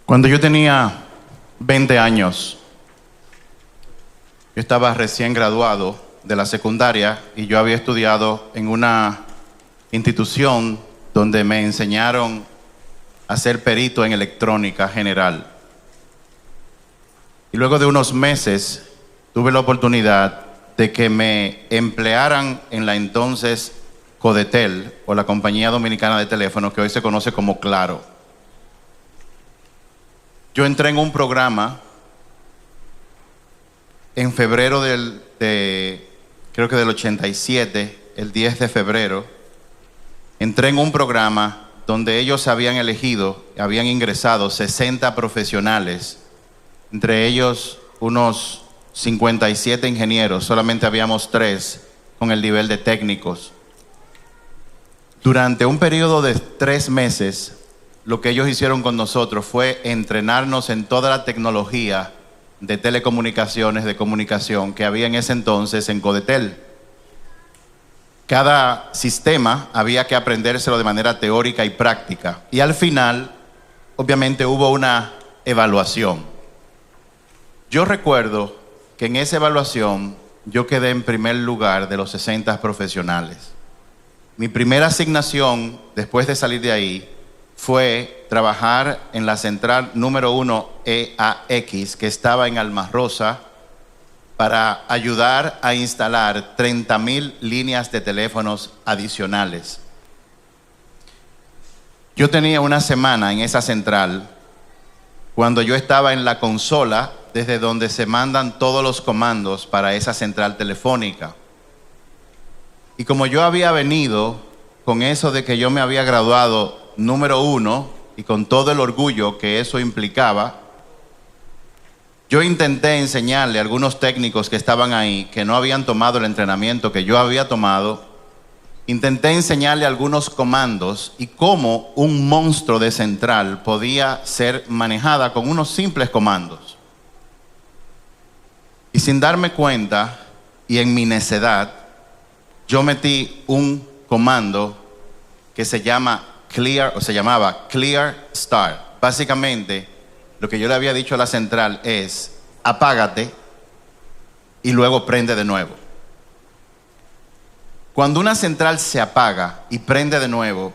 Cuando yo tenía 20 años, yo estaba recién graduado de la secundaria y yo había estudiado en una institución donde me enseñaron a ser perito en electrónica general. Y luego de unos meses tuve la oportunidad de que me emplearan en la entonces Codetel, o la compañía dominicana de teléfonos que hoy se conoce como Claro. Yo entré en un programa en febrero creo que del 87, el 10 de febrero. Entré en un programa donde ellos habían ingresado 60 profesionales, entre ellos unos 57 ingenieros, solamente habíamos 3 con el nivel de técnicos. Durante un periodo de 3 meses, lo que ellos hicieron con nosotros fue entrenarnos en toda la tecnología de telecomunicaciones, de comunicación que había en ese entonces en Codetel. Cada sistema había que aprendérselo de manera teórica y práctica. Y al final, obviamente, hubo una evaluación. Yo recuerdo que en esa evaluación yo quedé en primer lugar de los 60 profesionales. Mi primera asignación después de salir de ahí fue trabajar en la central número 1 EAX, que estaba en Alma Rosa, para ayudar a instalar 30,000 líneas de teléfonos adicionales. Yo tenía una semana en esa central cuando yo estaba en la consola desde donde se mandan todos los comandos para esa central telefónica. Y como yo había venido con eso de que yo me había graduado número 1 y con todo el orgullo que eso implicaba, yo intenté enseñarle a algunos técnicos que estaban ahí, que no habían tomado el entrenamiento que yo había tomado, intenté enseñarle algunos comandos y cómo un monstruo de central podía ser manejada con unos simples comandos. Y sin darme cuenta, y en mi necedad, yo metí un comando que se llamaba Clear Start. Básicamente, lo que yo le había dicho a la central es: apágate y luego prende de nuevo. Cuando una central se apaga y prende de nuevo,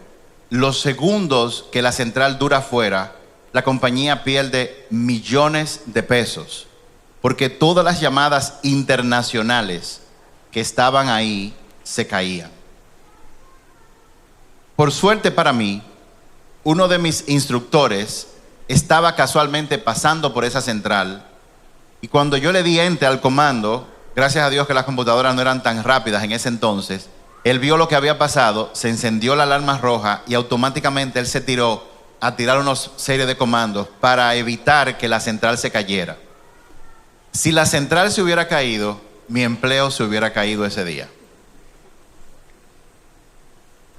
los segundos que la central dura fuera, la compañía pierde millones de pesos, porque todas las llamadas internacionales que estaban ahí se caían. Por suerte para mí, uno de mis instructores estaba casualmente pasando por esa central y cuando yo le di enter al comando, gracias a Dios que las computadoras no eran tan rápidas en ese entonces, él vio lo que había pasado, se encendió la alarma roja y automáticamente él se tiró a tirar una serie de comandos para evitar que la central se cayera. Si la central se hubiera caído, mi empleo se hubiera caído ese día.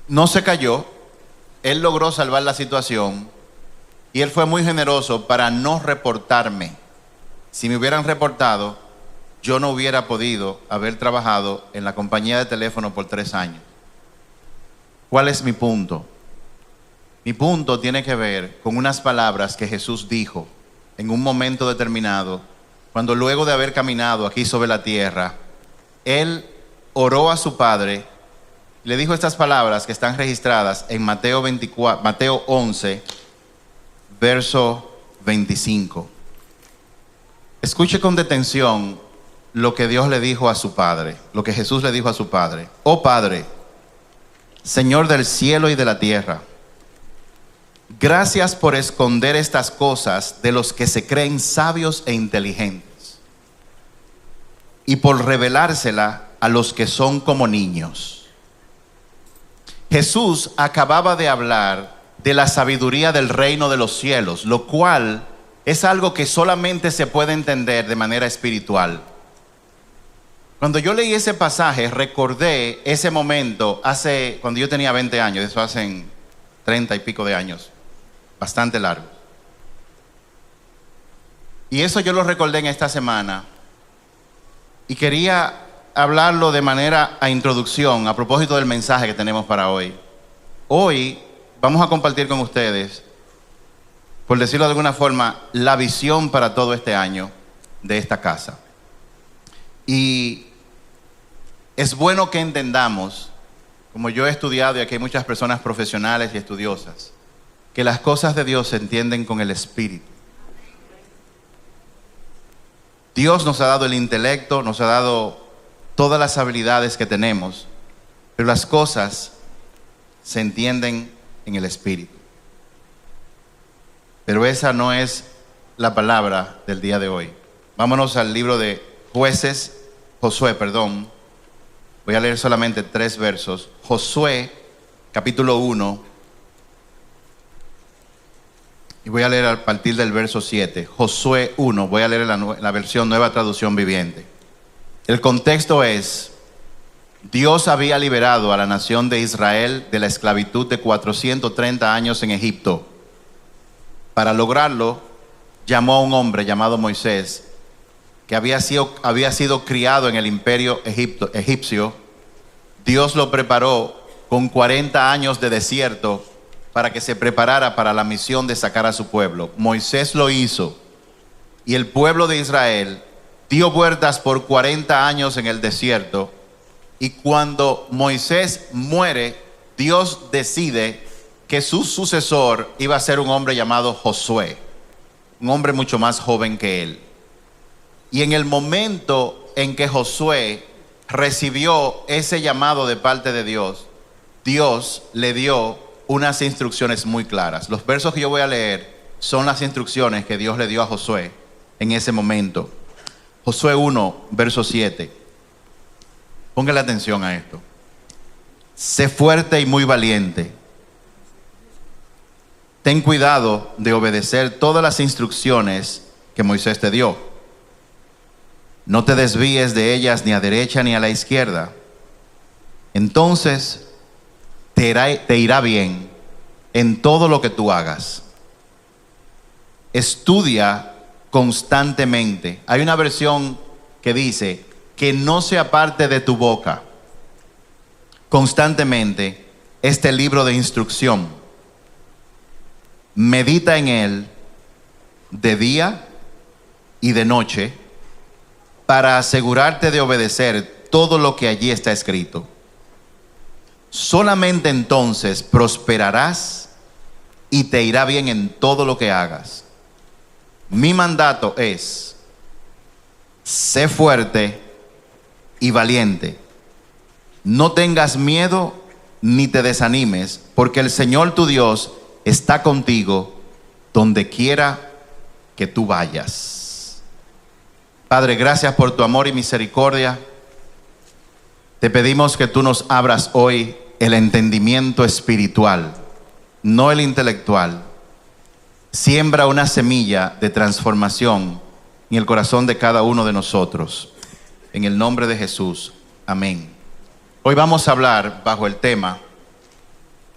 No se cayó, él logró salvar la situación y él fue muy generoso para no reportarme. Si me hubieran reportado, yo no hubiera podido haber trabajado en la compañía de teléfono por 3 años. ¿Cuál es mi punto? Mi punto tiene que ver con unas palabras que Jesús dijo en un momento determinado, cuando luego de haber caminado aquí sobre la tierra, él oró a su Padre. Le dijo estas palabras que están registradas en Mateo 11, verso 25. Escuche con detención lo que Dios le dijo a su Padre, lo que Jesús le dijo a su Padre. Oh Padre, Señor del cielo y de la tierra, gracias por esconder estas cosas de los que se creen sabios e inteligentes y por revelársela a los que son como niños. Jesús acababa de hablar de la sabiduría del reino de los cielos, lo cual es algo que solamente se puede entender de manera espiritual. Cuando yo leí ese pasaje, recordé ese momento cuando yo tenía 20 años, eso hace 30 y pico de años, bastante largo. Y eso yo lo recordé en esta semana y quería hablarlo de manera a introducción a propósito del mensaje que tenemos para hoy. Hoy vamos a compartir con ustedes por decirlo de alguna forma, la visión para todo este año de esta casa. Y es bueno que entendamos, como yo he estudiado y aquí hay muchas personas profesionales y estudiosas, que las cosas de Dios se entienden con el Espíritu. Dios nos ha dado el intelecto, nos ha dado todas las habilidades que tenemos, pero las cosas se entienden en el Espíritu. Pero esa no es la palabra del día de hoy. Vámonos al libro de Josué. Voy a leer solamente 3 versos. Josué, capítulo 1. Y voy a leer a partir del verso 7. Josué 1, voy a leer la versión Nueva Traducción Viviente. El contexto es: Dios había liberado a la nación de Israel de la esclavitud de 430 años en Egipto. Para lograrlo, llamó a un hombre llamado Moisés, que había sido criado en el imperio egipcio. Dios lo preparó con 40 años de desierto para que se preparara para la misión de sacar a su pueblo. Moisés lo hizo, y el pueblo de Israel dio vueltas por 40 años en el desierto, y cuando Moisés muere, Dios decide que su sucesor iba a ser un hombre llamado Josué, un hombre mucho más joven que él. Y en el momento en que Josué recibió ese llamado de parte de Dios, Dios le dio unas instrucciones muy claras. Los versos que yo voy a leer son las instrucciones que Dios le dio a Josué en ese momento. Josué 1, verso 7. Póngale atención a esto. Sé fuerte y muy valiente. Ten cuidado de obedecer todas las instrucciones que Moisés te dio. No te desvíes de ellas ni a derecha ni a la izquierda. Entonces te irá bien en todo lo que tú hagas. Estudia constantemente. Hay una versión que dice que no se aparte de tu boca constantemente este libro de instrucción. Medita en él de día y de noche para asegurarte de obedecer todo lo que allí está escrito. Solamente entonces prosperarás y te irá bien en todo lo que hagas. Mi mandato es: sé fuerte y valiente. No tengas miedo ni te desanimes, porque el Señor tu Dios está contigo donde quiera que tú vayas. Padre, gracias por tu amor y misericordia. Te pedimos que tú nos abras hoy el entendimiento espiritual, no el intelectual. Siembra una semilla de transformación en el corazón de cada uno de nosotros. En el nombre de Jesús. Amén. Hoy vamos a hablar bajo el tema: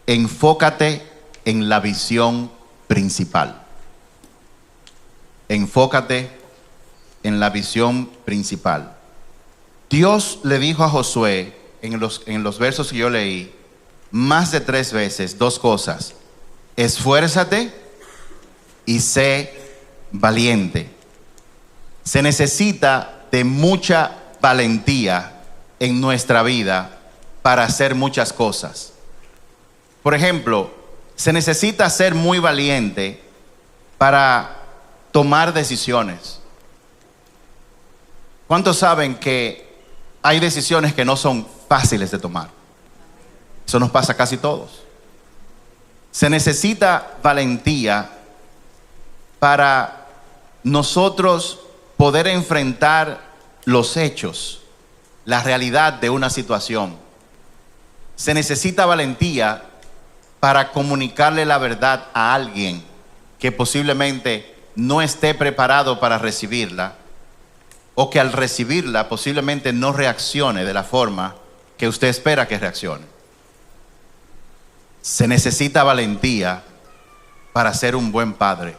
enfócate en la visión principal. Enfócate en la visión principal. Dios le dijo a Josué en los versos que yo leí más de 3 veces 2 cosas: esfuérzate y sé valiente. Se necesita de mucha valentía en nuestra vida para hacer muchas cosas. Por ejemplo, se necesita ser muy valiente para tomar decisiones. ¿Cuántos saben que hay decisiones que no son fáciles de tomar? Eso nos pasa a casi todos. Se necesita valentía para nosotros poder enfrentar los hechos, la realidad de una situación. Se necesita valentía para comunicarle la verdad a alguien que posiblemente no esté preparado para recibirla, o que al recibirla posiblemente no reaccione de la forma que usted espera que reaccione. Se necesita valentía para ser un buen padre.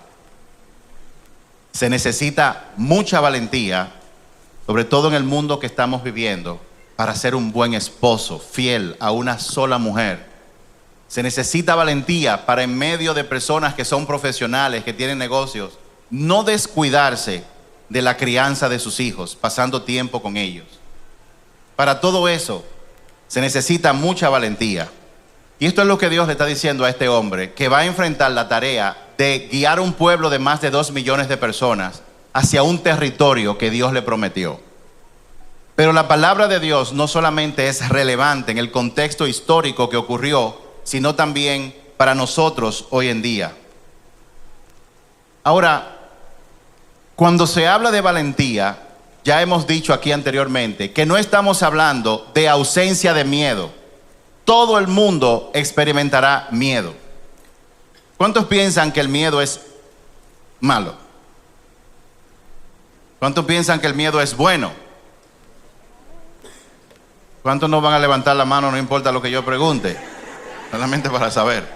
Se necesita mucha valentía, sobre todo en el mundo que estamos viviendo, para ser un buen esposo, fiel a una sola mujer, Se necesita valentía para, en medio de personas que son profesionales, que tienen negocios, no descuidarse de la crianza de sus hijos, pasando tiempo con ellos. Para todo eso se necesita mucha valentía. Y esto es lo que Dios le está diciendo a este hombre, que va a enfrentar la tarea de guiar un pueblo de más de 2 millones de personas hacia un territorio que Dios le prometió. Pero la palabra de Dios no solamente es relevante en el contexto histórico que ocurrió, sino también para nosotros hoy en día. Ahora, cuando se habla de valentía, ya hemos dicho aquí anteriormente que no estamos hablando de ausencia de miedo. Todo el mundo experimentará miedo. ¿Cuántos piensan que el miedo es malo? ¿Cuántos piensan que el miedo es bueno? ¿Cuántos no van a levantar la mano, no importa lo que yo pregunte? Solamente para saber.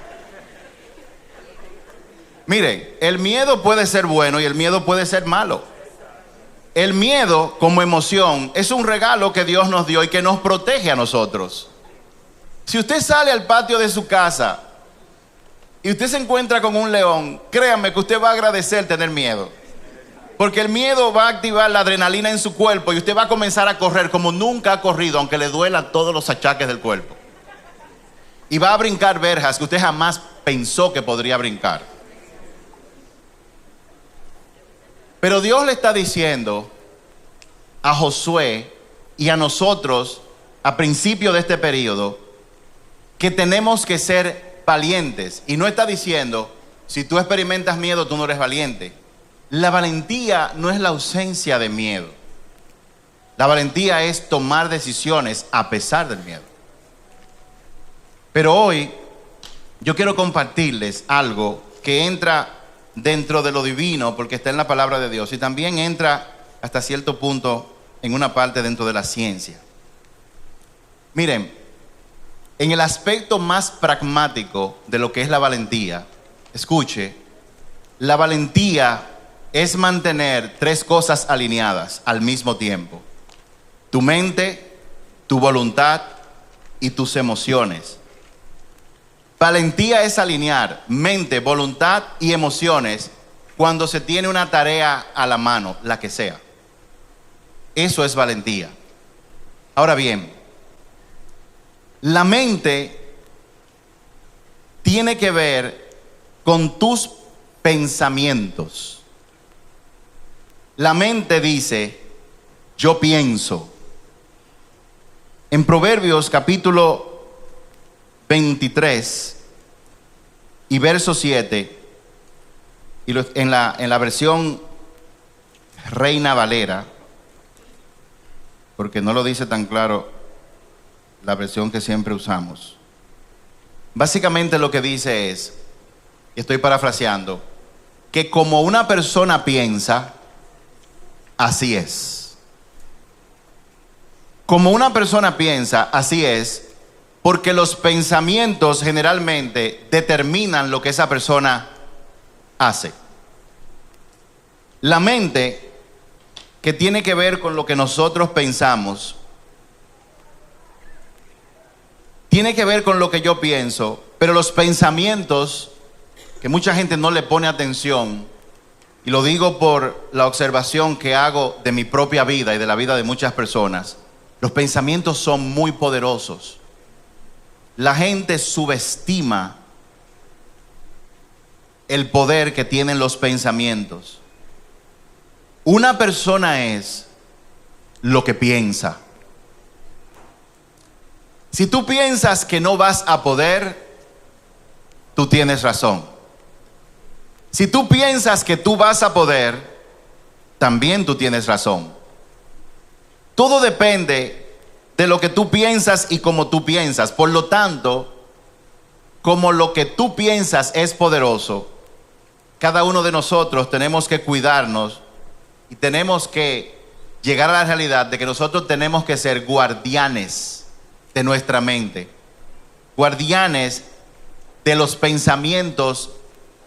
Miren, el miedo puede ser bueno y el miedo puede ser malo. El miedo como emoción es un regalo que Dios nos dio y que nos protege a nosotros. Si usted sale al patio de su casa y usted se encuentra con un león, créanme que usted va a agradecer tener miedo. Porque el miedo va a activar la adrenalina en su cuerpo y usted va a comenzar a correr como nunca ha corrido, aunque le duelan todos los achaques del cuerpo. Y va a brincar verjas que usted jamás pensó que podría brincar. Pero Dios le está diciendo a Josué y a nosotros, a principio de este periodo, que tenemos que ser valientes. Y no está diciendo, si tú experimentas miedo, tú no eres valiente. La valentía no es la ausencia de miedo. La valentía es tomar decisiones a pesar del miedo. Pero hoy yo quiero compartirles algo que entra dentro de lo divino, porque está en la palabra de Dios, y también entra hasta cierto punto en una parte dentro de la ciencia. Miren, en el aspecto más pragmático de lo que es la valentía, escuche, la valentía es mantener 3 cosas alineadas al mismo tiempo: tu mente, tu voluntad y tus emociones. Valentía es alinear mente, voluntad y emociones cuando se tiene una tarea a la mano, la que sea. Eso es valentía. Ahora bien, la mente tiene que ver con tus pensamientos. La mente dice, yo pienso. En Proverbios capítulo 23 y verso 7, y en la versión Reina Valera, porque no lo dice tan claro la versión que siempre usamos. Básicamente lo que dice es, y estoy parafraseando, que como una persona piensa, así es. Como una persona piensa, así es, porque los pensamientos generalmente determinan lo que esa persona hace. La mente, que tiene que ver con lo que nosotros pensamos, tiene que ver con lo que yo pienso, pero los pensamientos, que mucha gente no le pone atención, y lo digo por la observación que hago de mi propia vida y de la vida de muchas personas, los pensamientos son muy poderosos. La gente subestima el poder que tienen los pensamientos. Una persona es lo que piensa. Si tú piensas que no vas a poder, tú tienes razón. Si tú piensas que tú vas a poder, también tú tienes razón. Todo depende de lo que tú piensas y cómo tú piensas. Por lo tanto, como lo que tú piensas es poderoso, cada uno de nosotros tenemos que cuidarnos y tenemos que llegar a la realidad de que nosotros tenemos que ser guardianes de nuestra mente, guardianes de los pensamientos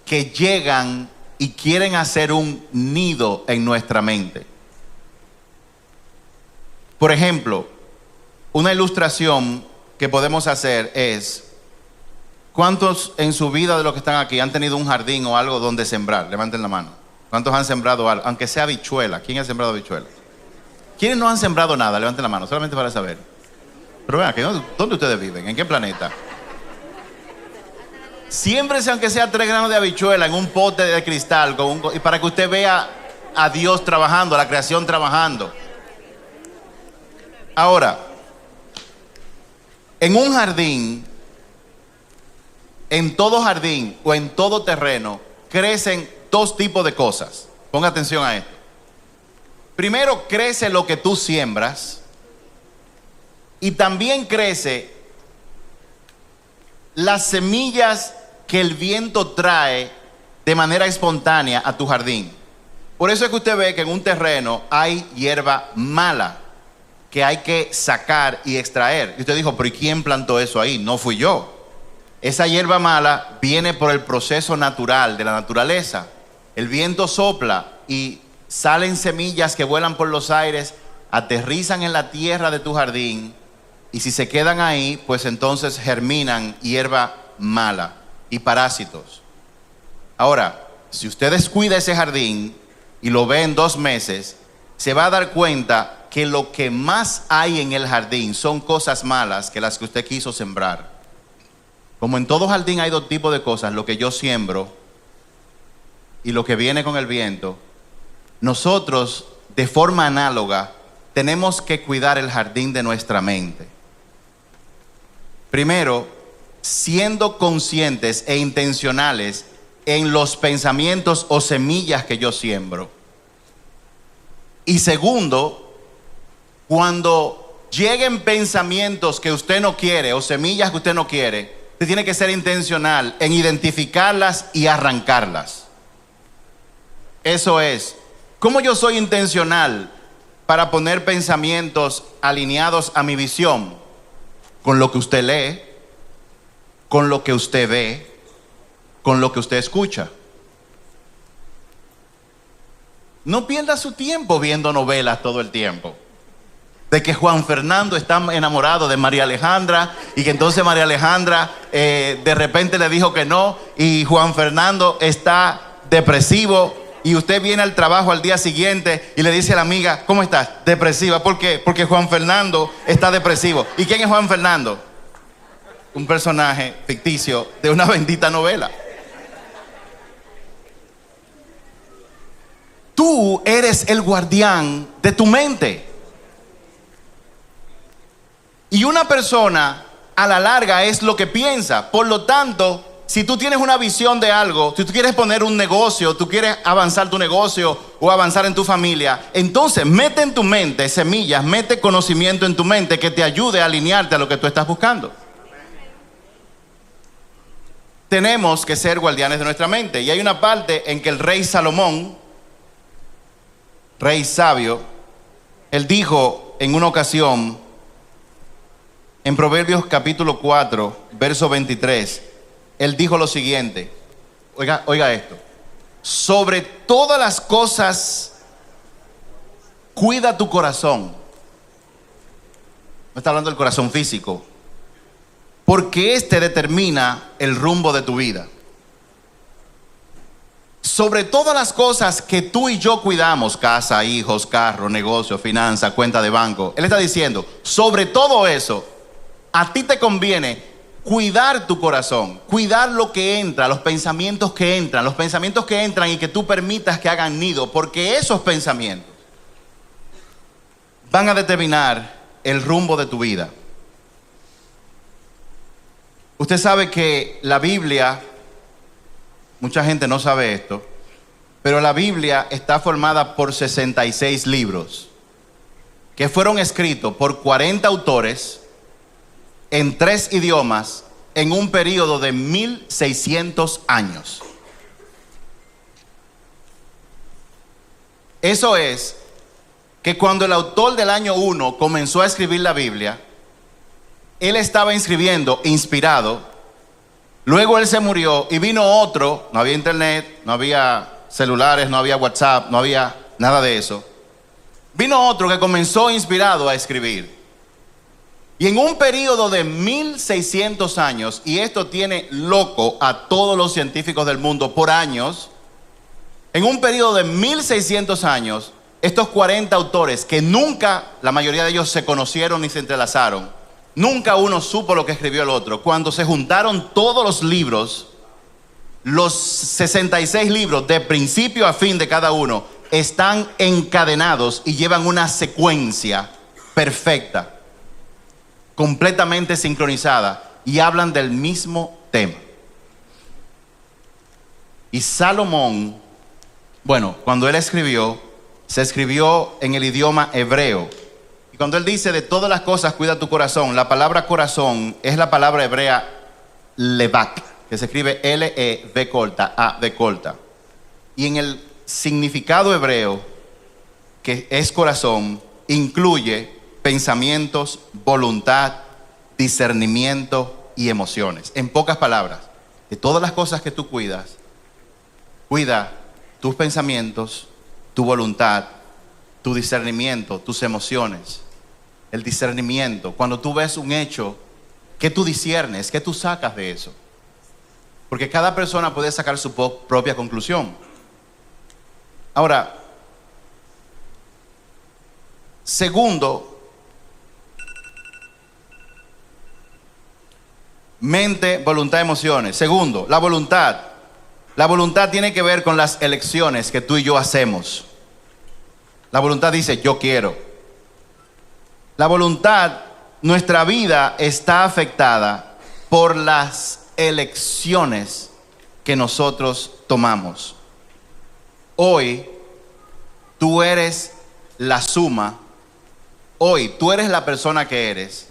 que llegan y quieren hacer un nido en nuestra mente. Por ejemplo, una ilustración que podemos hacer es, ¿Cuántos en su vida de los que están aquí han tenido un jardín o algo donde sembrar? Levanten la mano. ¿Cuántos han sembrado algo? Aunque sea habichuela. ¿Quién ha sembrado habichuela? ¿Quiénes no han sembrado nada? Levanten la mano, solamente para saber. Pero vean, ¿dónde ustedes viven? ¿En qué planeta? Siémbrese aunque sea 3 granos de habichuela en un pote de cristal y para que usted vea a Dios trabajando, a la creación trabajando. Ahora, en un jardín, en todo jardín o en todo terreno, crecen 2 tipos de cosas. Ponga atención a esto. Primero, crece lo que tú siembras y también crece las semillas que el viento trae de manera espontánea a tu jardín. Por eso es que usted ve que en un terreno hay hierba mala que hay que sacar y extraer. Y usted dijo, pero ¿y quién plantó eso ahí? No fui yo. Esa hierba mala viene por el proceso natural de la naturaleza. El viento sopla y salen semillas que vuelan por los aires, aterrizan en la tierra de tu jardín y si se quedan ahí, pues entonces germinan hierba mala y parásitos. Ahora, si usted descuida ese jardín y lo ve en 2 meses, se va a dar cuenta que lo que más hay en el jardín son cosas malas que las que usted quiso sembrar. Como en todo jardín hay 2 tipos de cosas, lo que yo siembro y lo que viene con el viento. Nosotros, de forma análoga, tenemos que cuidar el jardín de nuestra mente. Primero, siendo conscientes e intencionales en los pensamientos o semillas que yo siembro. Y segundo, cuando lleguen pensamientos que usted no quiere o semillas que usted no quiere, usted tiene que ser intencional en identificarlas y arrancarlas. Eso es. ¿Cómo yo soy intencional para poner pensamientos alineados a mi visión? Con lo que usted lee, con lo que usted ve, con lo que usted escucha. No pierda su tiempo viendo novelas todo el tiempo. De que Juan Fernando está enamorado de María Alejandra y que entonces María Alejandra de repente le dijo que no y Juan Fernando está depresivo y usted viene al trabajo al día siguiente y le dice a la amiga, ¿cómo estás? Depresiva. ¿Por qué? Porque Juan Fernando está depresivo. ¿Y quién es Juan Fernando? Un personaje ficticio de una bendita novela. Tú eres el guardián de tu mente. Y una persona a la larga es lo que piensa. Por lo tanto, si tú tienes una visión de algo, si tú quieres poner un negocio, tú quieres avanzar tu negocio o avanzar en tu familia, entonces mete en tu mente semillas, mete conocimiento en tu mente que te ayude a alinearte a lo que tú estás buscando. Tenemos que ser guardianes de nuestra mente. Y hay una parte en que el rey Salomón, rey sabio, él dijo en una ocasión, en Proverbios capítulo 4, verso 23, él dijo lo siguiente, oiga esto, sobre todas las cosas, cuida tu corazón. No está hablando del corazón físico, porque este determina el rumbo de tu vida. Sobre todas las cosas que tú y yo cuidamos, casa, hijos, carro, negocio, finanza, cuenta de banco, él está diciendo, sobre todo eso, a ti te conviene cuidar tu corazón, cuidar lo que entra, los pensamientos que entran y que tú permitas que hagan nido, porque esos pensamientos van a determinar el rumbo de tu vida. Usted sabe que la Biblia, mucha gente no sabe esto, pero la Biblia está formada por 66 libros que fueron escritos por 40 autores en 3 idiomas en un periodo de 1600 años. Eso es que cuando el autor del año 1 comenzó a escribir la Biblia, él estaba escribiendo inspirado, luego él se murió y vino otro, no había internet, no había celulares, no había WhatsApp, no había nada de eso. Vino otro que comenzó inspirado a escribir. Y en un periodo de 1600 años, y esto tiene loco a todos los científicos del mundo por años, en un periodo de 1600 años, estos 40 autores que nunca, la mayoría de ellos se conocieron ni se entrelazaron, nunca uno supo lo que escribió el otro, cuando se juntaron todos los libros, los 66 libros de principio a fin de cada uno, están encadenados y llevan una secuencia perfecta, completamente sincronizada, y hablan del mismo tema. Y Salomón, bueno, cuando él escribió, se escribió en el idioma hebreo. Y cuando él dice de todas las cosas cuida tu corazón, la palabra corazón es la palabra hebrea levak, que se escribe L-E-V corta, A-V corta. Y en el significado hebreo, que es corazón, incluye pensamientos, voluntad, discernimiento y emociones. En pocas palabras, de todas las cosas que tú cuidas, cuida tus pensamientos, tu voluntad, tu discernimiento, tus emociones. El discernimiento, cuando tú ves un hecho, ¿qué tú disciernes? ¿Qué tú sacas de eso? Porque cada persona puede sacar su propia conclusión. Ahora, segundo, mente, voluntad, emociones. Segundo, la voluntad. La voluntad tiene que ver con las elecciones que tú y yo hacemos. La voluntad dice, yo quiero. La voluntad, nuestra vida está afectada por las elecciones que nosotros tomamos. Hoy, tú eres la suma. Hoy, tú eres la persona que eres.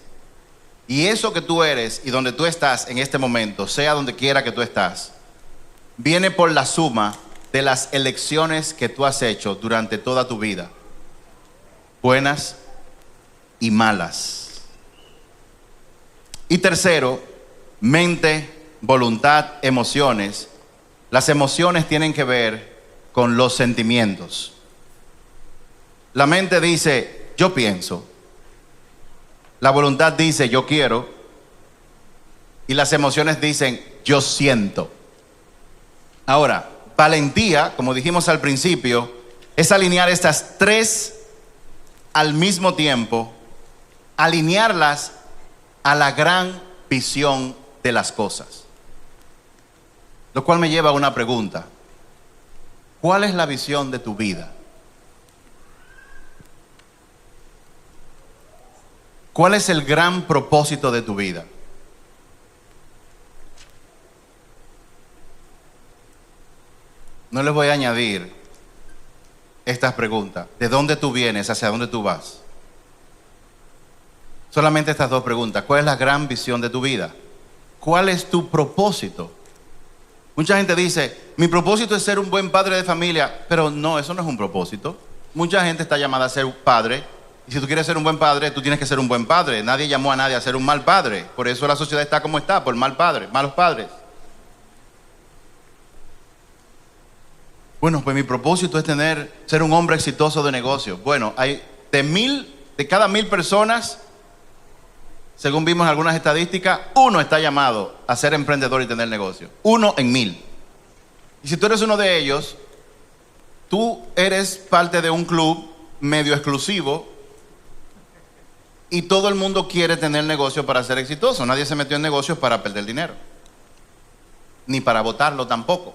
Y eso que tú eres y donde tú estás en este momento, sea donde quiera que tú estás, viene por la suma de las elecciones que tú has hecho durante toda tu vida, buenas y malas. Y tercero, mente, voluntad, emociones. Las emociones tienen que ver con los sentimientos. La mente dice, yo pienso. La voluntad dice, yo quiero. Y las emociones dicen, yo siento. Ahora, valentía, como dijimos al principio, es alinear estas tres al mismo tiempo, alinearlas a la gran visión de las cosas. Lo cual me lleva a una pregunta. ¿Cuál es la visión de tu vida? ¿Cuál es el gran propósito de tu vida? No les voy a añadir estas preguntas. ¿De dónde tú vienes? ¿Hacia dónde tú vas? Solamente estas dos preguntas. ¿Cuál es la gran visión de tu vida? ¿Cuál es tu propósito? Mucha gente dice, mi propósito es ser un buen padre de familia, pero no, eso no es un propósito. Mucha gente está llamada a ser padre, y si tú quieres ser un buen padre, tú tienes que ser un buen padre. Nadie llamó a nadie a ser un mal padre. Por eso la sociedad está como está, por malos padres. Bueno, pues mi propósito es ser un hombre exitoso de negocio. Bueno, hay de cada 1000 personas, según vimos en algunas estadísticas, uno está llamado a ser emprendedor y tener negocio. 1 en 1000. Y si tú eres uno de ellos, tú eres parte de un club medio exclusivo y todo el mundo quiere tener negocio para ser exitoso. Nadie se metió en negocios para perder dinero, ni para botarlo tampoco.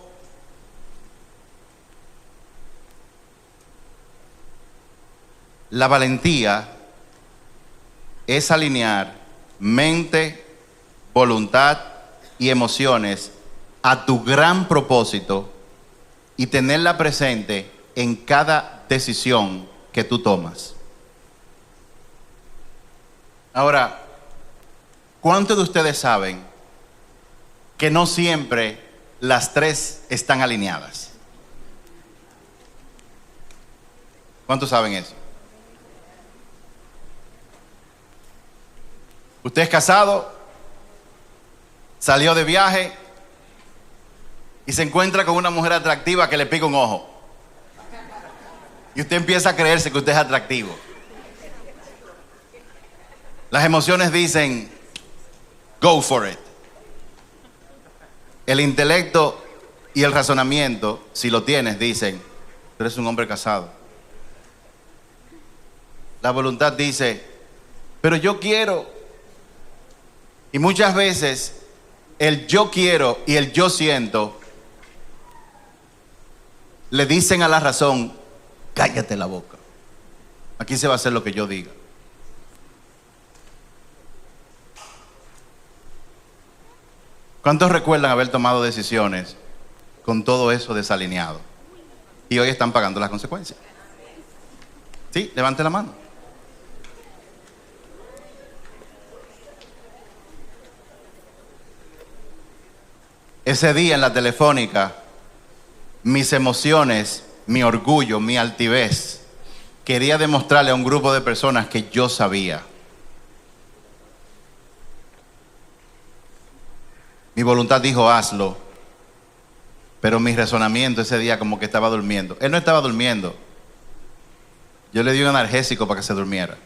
La valentía es alinear mente, voluntad y emociones a tu gran propósito y tenerla presente en cada decisión que tú tomas. Ahora, ¿cuántos de ustedes saben que no siempre las tres están alineadas? ¿Cuántos saben eso? Usted es casado, salió de viaje y se encuentra con una mujer atractiva que le pica un ojo. Y usted empieza a creerse que usted es atractivo. Las emociones dicen, go for it. El intelecto y el razonamiento, si lo tienes, dicen, tú eres un hombre casado. La voluntad dice, pero yo quiero. Y muchas veces el yo quiero y el yo siento le dicen a la razón, cállate la boca. Aquí se va a hacer lo que yo diga. ¿Cuántos recuerdan haber tomado decisiones con todo eso desalineado? Y hoy están pagando las consecuencias. Sí, levante la mano. Ese día en la telefónica, mis emociones, mi orgullo, mi altivez, quería demostrarle a un grupo de personas que yo sabía. Mi voluntad dijo, hazlo. Pero mi razonamiento ese día como que estaba durmiendo. Él no estaba durmiendo. Yo le di un analgésico para que se durmiera.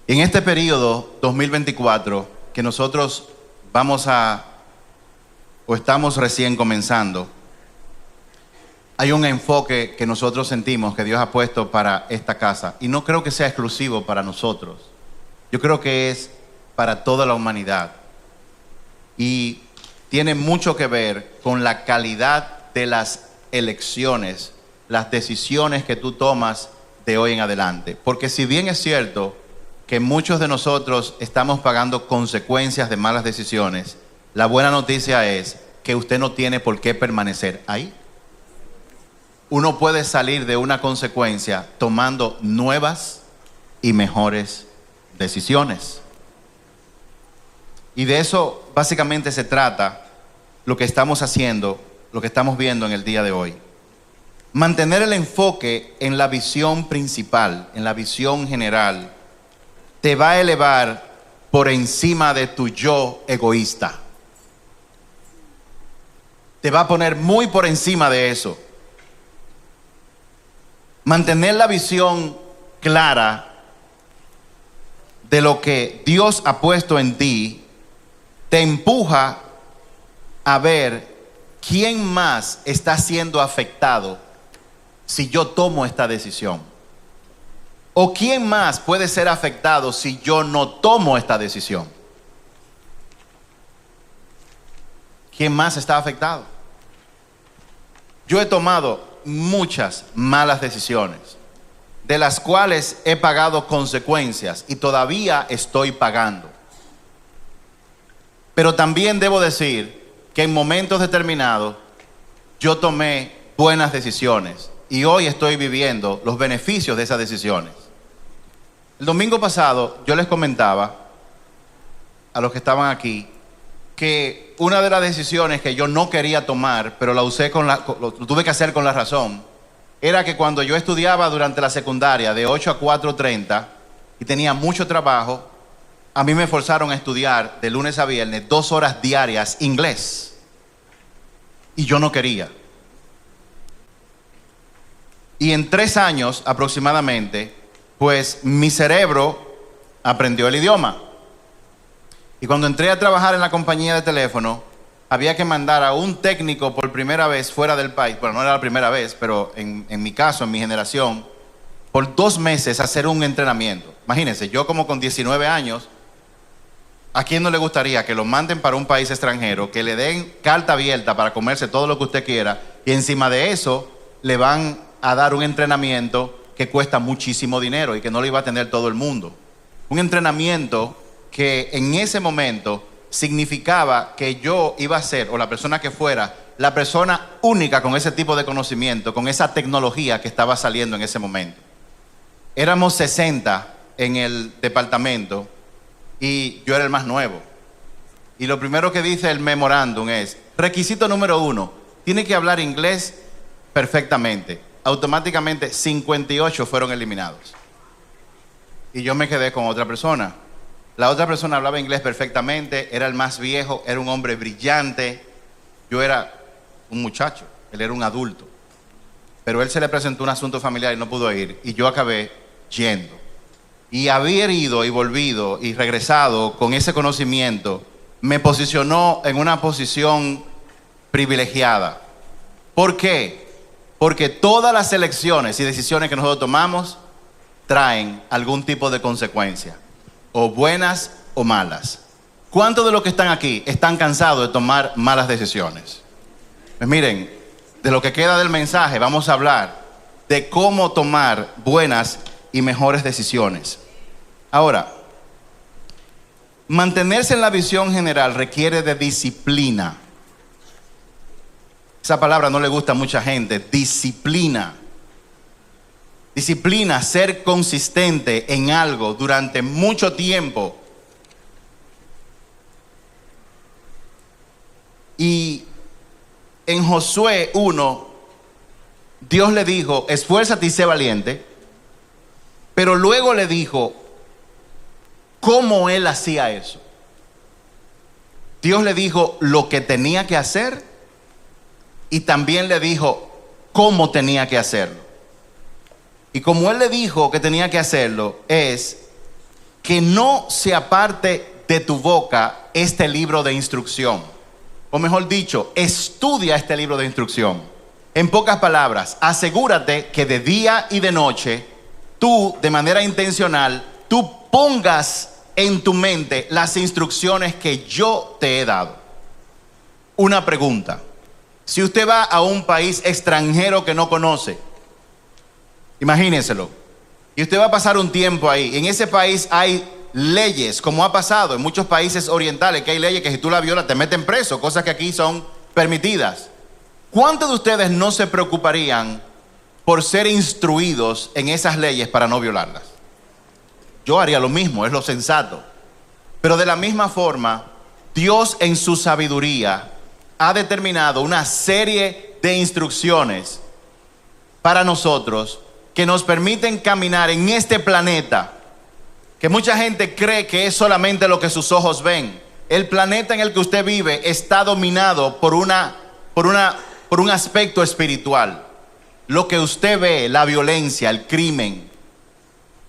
En este periodo 2024, que nosotros estamos recién comenzando, hay un enfoque que nosotros sentimos que Dios ha puesto para esta casa. Y no creo que sea exclusivo para nosotros. Yo creo que es para toda la humanidad. Y tiene mucho que ver con la calidad de las elecciones, las decisiones que tú tomas de hoy en adelante. Porque si bien es cierto que muchos de nosotros estamos pagando consecuencias de malas decisiones, la buena noticia es que usted no tiene por qué permanecer ahí. Uno puede salir de una consecuencia tomando nuevas y mejores decisiones. Y de eso básicamente se trata lo que estamos haciendo, lo que estamos viendo en el día de hoy. Mantener el enfoque en la visión principal, en la visión general, te va a elevar por encima de tu yo egoísta. Te va a poner muy por encima de eso. Mantener la visión clara de lo que Dios ha puesto en ti te empuja a ver quién más está siendo afectado si yo tomo esta decisión. O quién más puede ser afectado si yo no tomo esta decisión. ¿Quién más está afectado? Yo he tomado muchas malas decisiones, de las cuales he pagado consecuencias y todavía estoy pagando. Pero también debo decir que en momentos determinados yo tomé buenas decisiones y hoy estoy viviendo los beneficios de esas decisiones. El domingo pasado yo les comentaba a los que estaban aquí que una de las decisiones que yo no quería tomar, pero lo tuve que hacer con la razón, era que cuando yo estudiaba durante la secundaria de 8 a 4:30 y tenía mucho trabajo, a mí me forzaron a estudiar de lunes a viernes 2 horas diarias inglés. Y yo no quería. Y en 3 años aproximadamente, pues mi cerebro aprendió el idioma. Y cuando entré a trabajar en la compañía de teléfono, había que mandar a un técnico por primera vez fuera del país. Bueno, no era la primera vez, pero en mi caso, en mi generación, por 2 meses a hacer un entrenamiento. Imagínense, yo como con 19 años, ¿a quién no le gustaría que lo manden para un país extranjero, que le den carta abierta para comerse todo lo que usted quiera y encima de eso le van a dar un entrenamiento que cuesta muchísimo dinero y que no lo iba a tener todo el mundo? Un entrenamiento que en ese momento significaba que yo iba a ser, o la persona que fuera, la persona única con ese tipo de conocimiento, con esa tecnología que estaba saliendo en ese momento. Éramos 60 en el departamento y yo era el más nuevo. Y lo primero que dice el memorándum es, requisito número 1, tiene que hablar inglés perfectamente. Automáticamente 58 fueron eliminados. Y yo me quedé con otra persona. La otra persona hablaba inglés perfectamente, era el más viejo, era un hombre brillante. Yo era un muchacho, él era un adulto. Pero él se le presentó un asunto familiar y no pudo ir. Y yo acabé yendo. Y haber ido y volvido y regresado con ese conocimiento me posicionó en una posición privilegiada. ¿Por qué? Porque todas las elecciones y decisiones que nosotros tomamos traen algún tipo de consecuencia, o buenas o malas. ¿Cuántos de los que están aquí están cansados de tomar malas decisiones? Pues miren, de lo que queda del mensaje vamos a hablar de cómo tomar buenas y mejores decisiones. Ahora, mantenerse en la visión general requiere de disciplina. Esa palabra no le gusta a mucha gente, disciplina. Disciplina, ser consistente en algo durante mucho tiempo. Y en Josué 1, Dios le dijo, esfuérzate y sé valiente, pero luego le dijo cómo él hacía eso. Dios le dijo lo que tenía que hacer y también le dijo cómo tenía que hacerlo. Y como él le dijo que tenía que hacerlo, es que no se aparte de tu boca este libro de instrucción. O mejor dicho, estudia este libro de instrucción. En pocas palabras, asegúrate que de día y de noche, tú, de manera intencional, tú pongas en tu mente las instrucciones que yo te he dado. Una pregunta. Si usted va a un país extranjero que no conoce, imagínenselo, y usted va a pasar un tiempo ahí. En ese país hay leyes, como ha pasado en muchos países orientales, que hay leyes que si tú la violas te meten preso, cosas que aquí son permitidas. ¿Cuántos de ustedes no se preocuparían por ser instruidos en esas leyes para no violarlas? Yo haría lo mismo, es lo sensato. Pero de la misma forma, Dios en su sabiduría ha determinado una serie de instrucciones para nosotros que nos permiten caminar en este planeta, que mucha gente cree que es solamente lo que sus ojos ven. El planeta en el que usted vive está dominado por un aspecto espiritual. Lo que usted ve, la violencia, el crimen,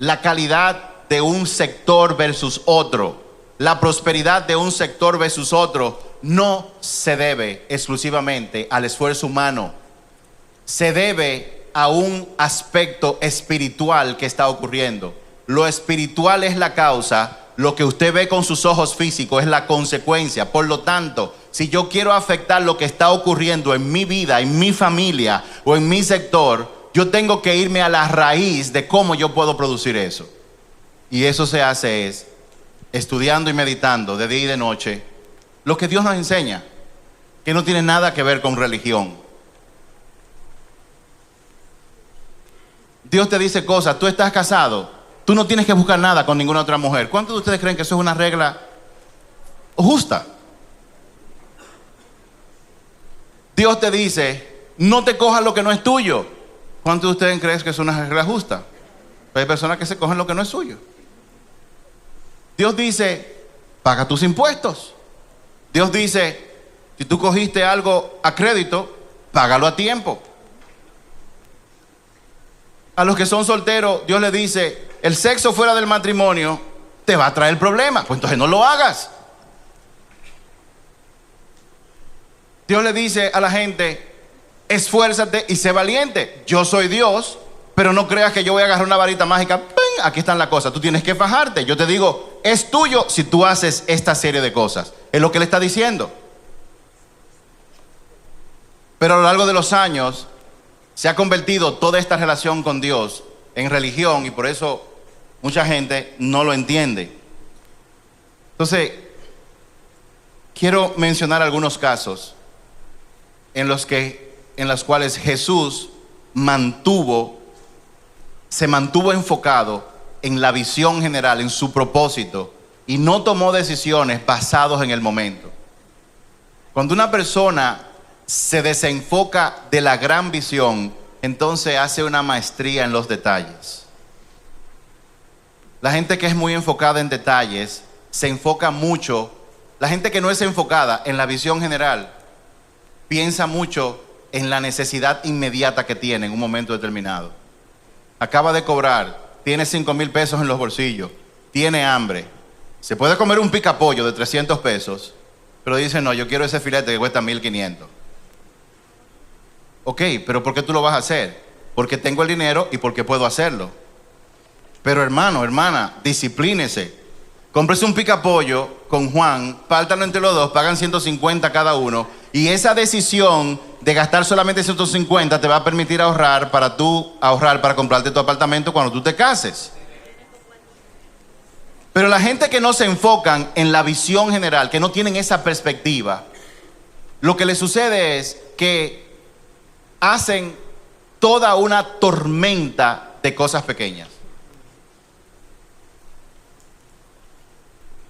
la calidad de un sector versus otro, la prosperidad de un sector versus otro, no se debe exclusivamente al esfuerzo humano. Se debe a un aspecto espiritual que está ocurriendo. Lo espiritual es la causa, lo que usted ve con sus ojos físicos es la consecuencia. Por lo tanto, si yo quiero afectar lo que está ocurriendo en mi vida, en mi familia o en mi sector, yo tengo que irme a la raíz de cómo yo puedo producir eso. Y eso se hace es estudiando y meditando de día y de noche lo que Dios nos enseña, que no tiene nada que ver con religión. Dios te dice cosas, tú estás casado, tú no tienes que buscar nada con ninguna otra mujer. ¿Cuántos de ustedes creen que eso es una regla justa? Dios te dice, no te cojas lo que no es tuyo. ¿Cuántos de ustedes creen que es una regla justa? Pero hay personas que se cogen lo que no es suyo. Dios dice, paga tus impuestos. Dios dice, si tú cogiste algo a crédito, págalo a tiempo. A los que son solteros, Dios les dice, el sexo fuera del matrimonio te va a traer problemas, pues entonces no lo hagas. Dios le dice a la gente, esfuérzate y sé valiente. Yo soy Dios, pero no creas que yo voy a agarrar una varita mágica. ¡Ping! Aquí están las cosas. Tú tienes que fajarte. Yo te digo, es tuyo si tú haces esta serie de cosas. Es lo que le está diciendo. Pero a lo largo de los años se ha convertido toda esta relación con Dios en religión y por eso mucha gente no lo entiende. Entonces, quiero mencionar algunos casos en los cuales Jesús se mantuvo enfocado en la visión general, en su propósito, y no tomó decisiones basadas en el momento. Cuando una persona se desenfoca de la gran visión, entonces hace una maestría en los detalles. La gente que es muy enfocada en detalles, se enfoca mucho. La gente que no es enfocada en la visión general, piensa mucho en la necesidad inmediata que tiene en un momento determinado. Acaba de cobrar tiene 5,000 pesos en los bolsillos, tiene hambre, se puede comer un picapollo de 300 pesos, pero dice, no, yo quiero ese filete que cuesta 1,500. Ok, pero ¿por qué tú lo vas a hacer? Porque tengo el dinero y porque puedo hacerlo. Pero hermano, hermana, disciplínese. Cómprese un picapollo con Juan, pártanlo entre los dos, pagan 150 cada uno, y esa decisión de gastar solamente 150 te va a permitir ahorrar para comprarte tu apartamento cuando tú te cases. Pero la gente que no se enfocan en la visión general, que no tienen esa perspectiva, lo que les sucede es que hacen toda una tormenta de cosas pequeñas.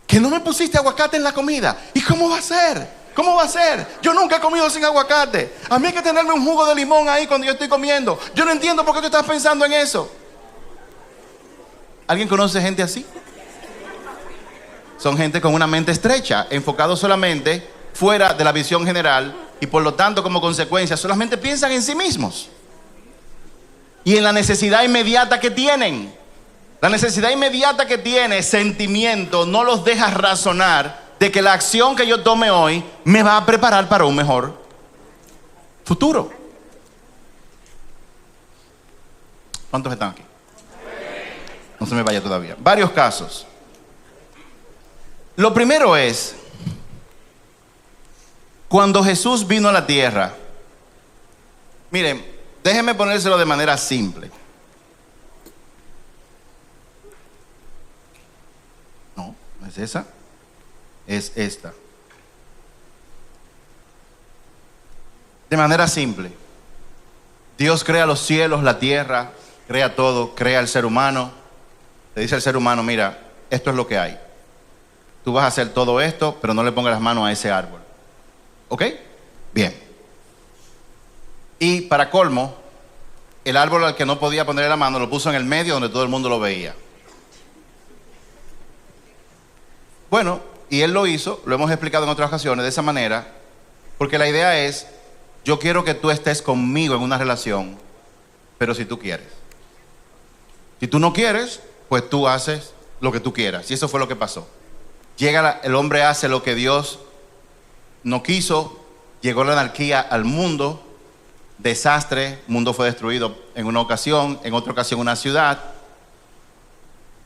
Que no me pusiste aguacate en la comida. ¿Y cómo va a ser? ¿Cómo va a ser? Yo nunca he comido sin aguacate. A mí hay que tenerme un jugo de limón ahí cuando yo estoy comiendo. Yo no entiendo por qué tú estás pensando en eso. ¿Alguien conoce gente así? Son gente con una mente estrecha, enfocado solamente fuera de la visión general, y por lo tanto, como consecuencia, solamente piensan en sí mismos y en la necesidad inmediata que tienen. La necesidad inmediata que tiene, sentimiento, no los deja razonar de que la acción que yo tome hoy me va a preparar para un mejor futuro. ¿Cuántos están aquí? No se me vaya todavía. Varios casos. Lo primero es, cuando Jesús vino a la tierra, miren, déjenme ponérselo de manera simple. No, no es esa, es esta. De manera simple, Dios crea los cielos, la tierra, crea todo, crea al ser humano. Le dice al ser humano, mira, esto es lo que hay. Tú vas a hacer todo esto, pero no le pongas las manos a ese árbol. ¿Ok? Bien. Y para colmo, el árbol al que no podía ponerle la mano lo puso en el medio donde todo el mundo lo veía. Bueno, y él lo hizo, lo hemos explicado en otras ocasiones de esa manera, porque la idea es, yo quiero que tú estés conmigo en una relación, pero si tú quieres. Si tú no quieres, pues tú haces lo que tú quieras. Y eso fue lo que pasó. El hombre hace lo que Dios no quiso, llegó la anarquía al mundo, desastre, el mundo fue destruido en una ocasión, en otra ocasión una ciudad,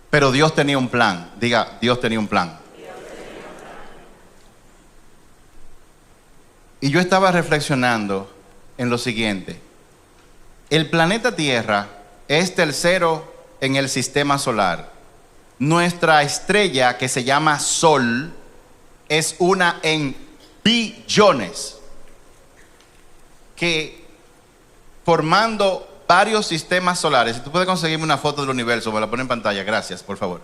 pero Dios tenía un plan. Diga, Dios tenía un plan. Y yo estaba reflexionando en lo siguiente: el planeta Tierra es tercero en el sistema solar. Nuestra estrella, que se llama Sol, es una en billones, que formando varios sistemas solares, si tú puedes conseguirme una foto del universo, me la pone en pantalla, gracias, por favor.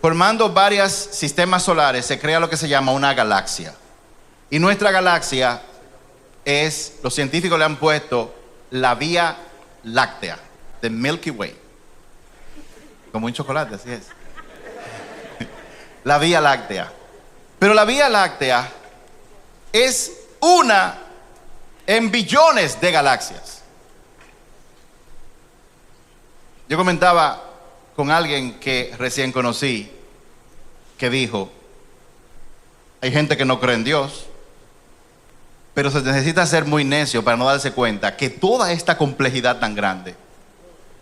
Formando varios sistemas solares se crea lo que se llama una galaxia. Y nuestra galaxia es, los científicos le han puesto la Vía Láctea, the Milky Way. Como un chocolate, así es. La Vía Láctea. Pero la Vía Láctea es una en billones de galaxias. Yo comentaba con alguien que recién conocí, que dijo, hay gente que no cree en Dios, pero se necesita ser muy necio para no darse cuenta que toda esta complejidad tan grande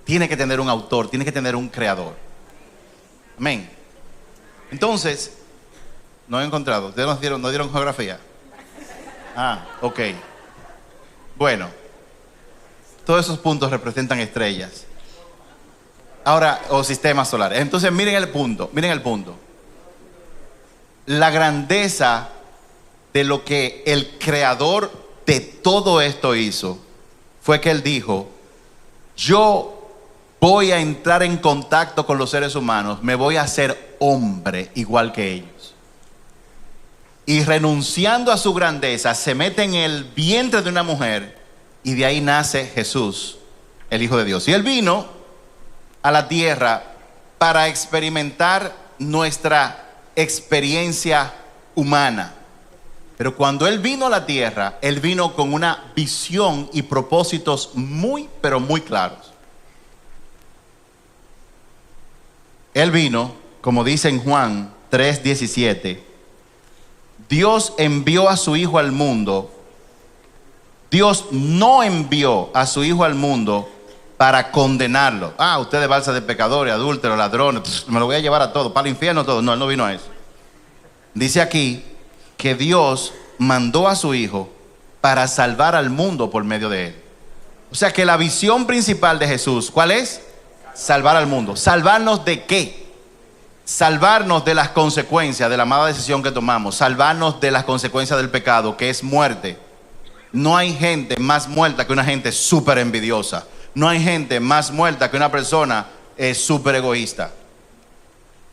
tiene que tener un autor, tiene que tener un creador. Amén. Entonces, no he encontrado. ¿Ustedes no dieron geografía? Ah, ok. Bueno, todos esos puntos representan estrellas. Ahora, o sistemas solares. Entonces, miren el punto. La grandeza de lo que el creador de todo esto hizo fue que él dijo, yo voy a entrar en contacto con los seres humanos, me voy a hacer hombre igual que ellos. Y renunciando a su grandeza, se mete en el vientre de una mujer y de ahí nace Jesús, el Hijo de Dios. Y él vino a la tierra para experimentar nuestra experiencia humana. Pero cuando él vino a la tierra, él vino con una visión y propósitos muy, pero muy claros. Él vino, como dice en Juan 3:17, Dios envió a su Hijo al mundo. Dios no envió a su Hijo al mundo para condenarlo. Usted es balsa de pecadores, adúlteros, ladrones, me lo voy a llevar a todo, para el infierno todo. No, Él no vino a eso. Dice aquí que Dios mandó a su Hijo para salvar al mundo por medio de Él. O sea que la visión principal de Jesús, ¿cuál es? Salvar al mundo. ¿Salvarnos de qué? Salvarnos de las consecuencias de la mala decisión que tomamos. Salvarnos de las consecuencias del pecado, que es muerte. No hay gente más muerta que una gente súper envidiosa. No hay gente más muerta que una persona súper egoísta.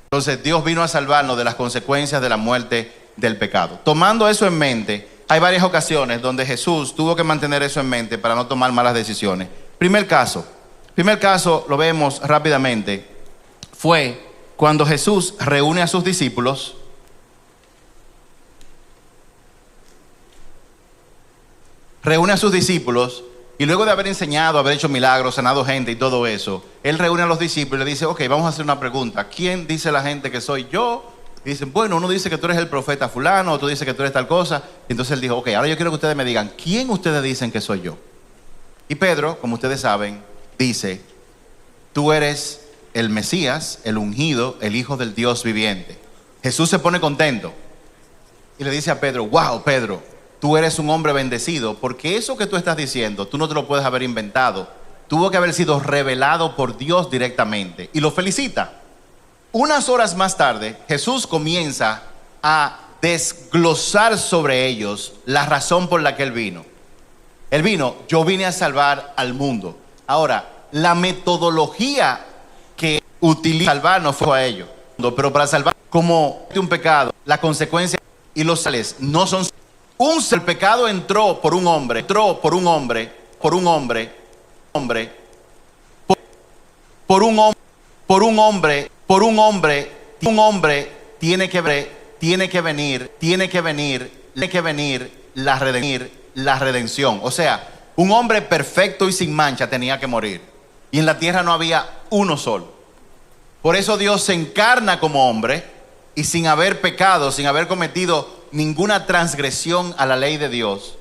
Entonces Dios vino a salvarnos de las consecuencias de la muerte del pecado. Tomando eso en mente, hay varias ocasiones donde Jesús tuvo que mantener eso en mente para no tomar malas decisiones. Primer caso lo vemos rápidamente, fue cuando Jesús reúne a sus discípulos. Reúne a sus discípulos y luego de haber enseñado, haber hecho milagros, sanado gente y todo eso, Él reúne a los discípulos y le dice, ok, vamos a hacer una pregunta. ¿Quién dice la gente que soy yo? Y dicen, bueno, uno dice que tú eres el profeta fulano, otro dice que tú eres tal cosa. Y entonces Él dijo, ok, ahora yo quiero que ustedes me digan, ¿quién ustedes dicen que soy yo? Y Pedro, como ustedes saben, dice, tú eres el Mesías, el ungido, el Hijo del Dios viviente. Jesús se pone contento y le dice a Pedro, wow, Pedro, tú eres un hombre bendecido, porque eso que tú estás diciendo, tú no te lo puedes haber inventado. Tuvo que haber sido revelado por Dios directamente. Y lo felicita. Unas horas más tarde, Jesús comienza a desglosar sobre ellos la razón por la que Él vino. Él vino, yo vine a salvar al mundo. Ahora, la metodología que utiliza salvar no fue a ellos, pero para salvar como un pecado, la consecuencia y los sales no son el pecado entró por un hombre, un hombre tiene que venir la redención. O sea, un hombre perfecto y sin mancha tenía que morir. Y en la tierra no había uno solo. Por eso Dios se encarna como hombre y sin haber pecado, sin haber cometido ninguna transgresión a la ley de Dios.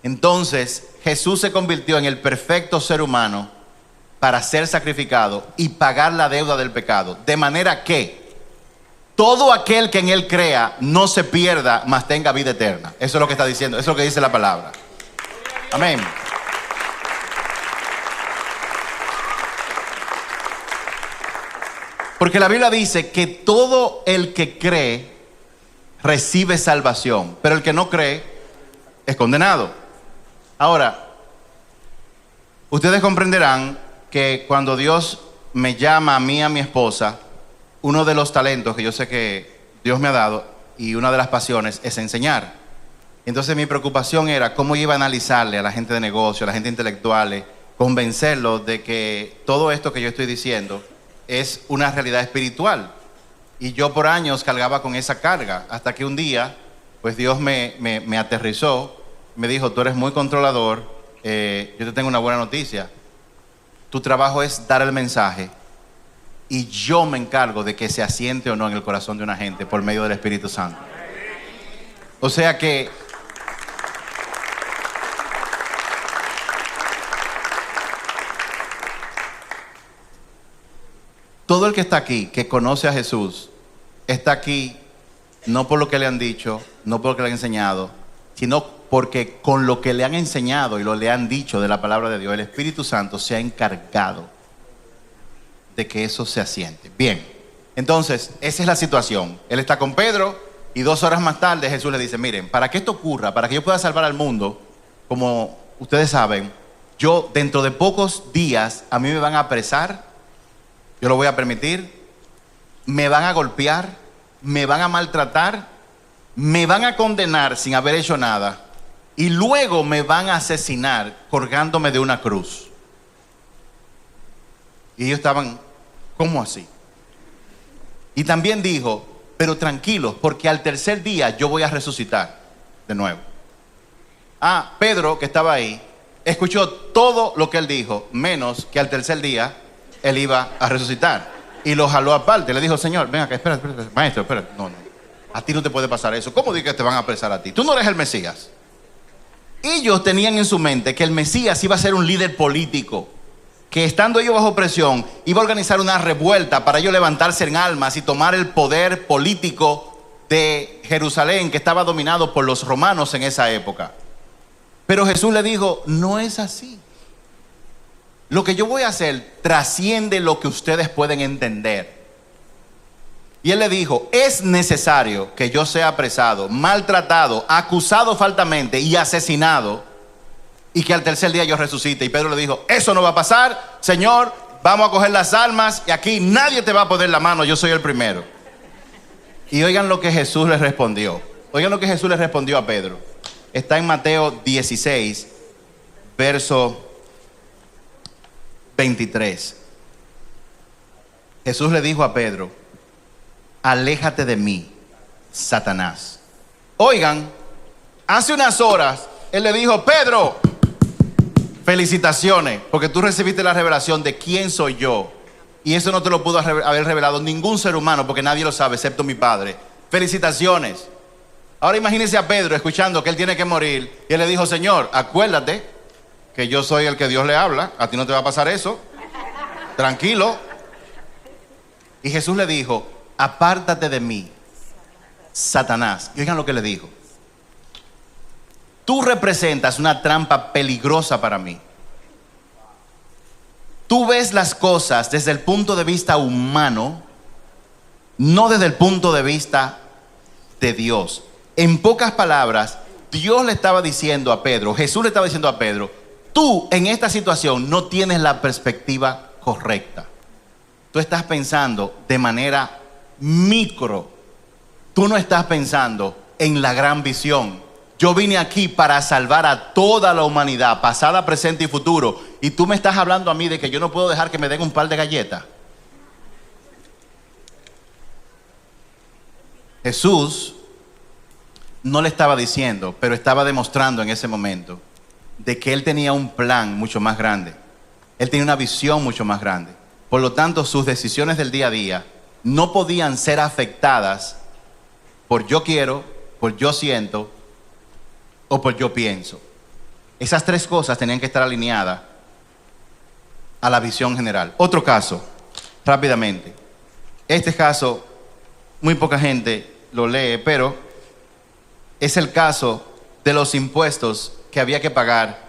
Entonces Jesús se convirtió en el perfecto ser humano para ser sacrificado y pagar la deuda del pecado. De manera que todo aquel que en Él crea no se pierda, mas tenga vida eterna. Eso es lo que está diciendo, eso es lo que dice la palabra. Amén. Porque la Biblia dice que todo el que cree recibe salvación, pero el que no cree es condenado. Ahora, ustedes comprenderán que cuando Dios me llama a mí, a mi esposa, uno de los talentos que yo sé que Dios me ha dado y una de las pasiones es enseñar. Entonces mi preocupación era cómo iba a analizarle a la gente de negocio, a la gente intelectual, convencerlos de que todo esto que yo estoy diciendo es una realidad espiritual. Y yo por años cargaba con esa carga, hasta que un día, pues Dios me aterrizó, me dijo, tú eres muy controlador, yo te tengo una buena noticia. Tu trabajo es dar el mensaje y yo me encargo de que se asiente o no en el corazón de una gente por medio del Espíritu Santo. O sea que todo el que está aquí, que conoce a Jesús, está aquí no por lo que le han dicho, no por lo que le han enseñado, sino porque con lo que le han enseñado y lo le han dicho de la palabra de Dios, el Espíritu Santo se ha encargado de que eso se asiente. Bien, entonces esa es la situación. Él está con Pedro y 2 horas más tarde Jesús le dice, miren, para que esto ocurra, para que yo pueda salvar al mundo, como ustedes saben, yo dentro de pocos días a mí me van a apresar, yo lo voy a permitir, me van a golpear, me van a maltratar, me van a condenar sin haber hecho nada y luego me van a asesinar colgándome de una cruz. Y ellos estaban, ¿cómo así? Y también dijo, pero tranquilos, porque al tercer día yo voy a resucitar de nuevo. Pedro, que estaba ahí, escuchó todo lo que él dijo, menos que al tercer día él iba a resucitar. y lo jaló aparte. Le dijo, Señor, ven acá, espera, maestro, espera. No, a ti no te puede pasar eso. ¿Cómo dices que te van a apresar a ti? Tú no eres el Mesías. Ellos tenían en su mente que el Mesías iba a ser un líder político, que estando ellos bajo presión, iba a organizar una revuelta para ellos levantarse en armas y tomar el poder político de Jerusalén, que estaba dominado por los romanos en esa época. Pero Jesús le dijo, no es así. Lo que yo voy a hacer trasciende lo que ustedes pueden entender. Y él le dijo, es necesario que yo sea apresado, maltratado, acusado falsamente y asesinado, y que al tercer día yo resucite. Y Pedro le dijo, eso no va a pasar, Señor, vamos a coger las armas y aquí nadie te va a poner la mano, yo soy el primero. Y oigan lo que Jesús le respondió. Oigan lo que Jesús le respondió a Pedro. Está en Mateo 16, verso 23. Jesús le dijo a Pedro, aléjate de mí, Satanás. Oigan, hace unas horas él le dijo, Pedro, felicitaciones, porque tú recibiste la revelación de quién soy yo. Y eso no te lo pudo haber revelado ningún ser humano, porque nadie lo sabe excepto mi Padre. Felicitaciones. Ahora imagínense a Pedro escuchando que él tiene que morir. Y él le dijo, Señor, acuérdate que yo soy el que Dios le habla. A ti no te va a pasar eso. Tranquilo. Y Jesús le dijo, apártate de mí, Satanás. Y oigan lo que le dijo. Tú representas una trampa peligrosa para mí. Tú ves las cosas desde el punto de vista humano, no desde el punto de vista de Dios. En pocas palabras, Dios le estaba diciendo a Pedro, Jesús le estaba diciendo a Pedro, tú en esta situación no tienes la perspectiva correcta. Tú estás pensando de manera micro. Tú no estás pensando en la gran visión. Yo vine aquí para salvar a toda la humanidad, pasada, presente y futuro. Y tú me estás hablando a mí de que yo no puedo dejar que me den un par de galletas. Jesús no le estaba diciendo, pero estaba demostrando en ese momento de que él tenía un plan mucho más grande. Él tenía una visión mucho más grande. Por lo tanto, sus decisiones del día a día no podían ser afectadas por yo quiero, por yo siento o por yo pienso. Esas tres cosas tenían que estar alineadas a la visión general. Otro caso, rápidamente. Este caso, muy poca gente lo lee, pero es el caso de los impuestos que había que pagar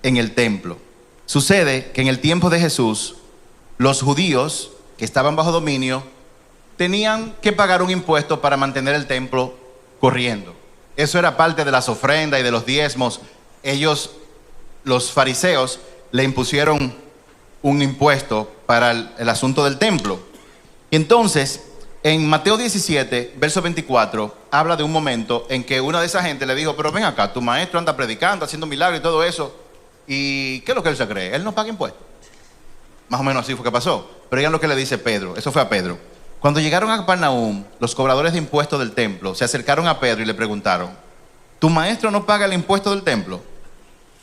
en el templo. Sucede que en el tiempo de Jesús, los judíos que estaban bajo dominio tenían que pagar un impuesto para mantener el templo corriendo. Eso era parte de las ofrendas y de los diezmos. Ellos, los fariseos, le impusieron un impuesto para el asunto del templo. Y entonces, en Mateo 17, verso 24, habla de un momento en que una de esa gente le dijo, pero ven acá, tu maestro anda predicando, haciendo milagros y todo eso. ¿Y qué es lo que él se cree? Él no paga impuestos. Más o menos así fue que pasó. Pero oigan lo que le dice Pedro. Eso fue a Pedro. Cuando llegaron a Capernaum, los cobradores de impuestos del templo se acercaron a Pedro y le preguntaron, ¿tu maestro no paga el impuesto del templo?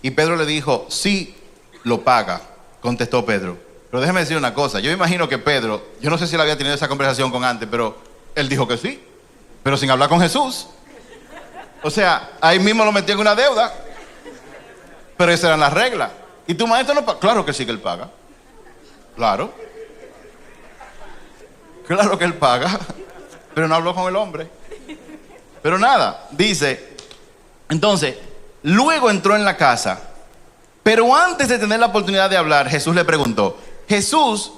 Y Pedro le dijo, sí, lo paga, contestó Pedro. Pero déjeme decir una cosa, yo imagino que Pedro, yo no sé si él había tenido esa conversación con antes, pero él dijo que sí, pero sin hablar con Jesús. O sea, ahí mismo lo metió en una deuda, pero esas eran las reglas. ¿Y tu maestro no paga? Claro que sí que él paga. Claro. Claro que él paga, pero no habló con el hombre. Pero nada, dice, entonces, luego entró en la casa, pero antes de tener la oportunidad de hablar, Jesús le preguntó, Jesús,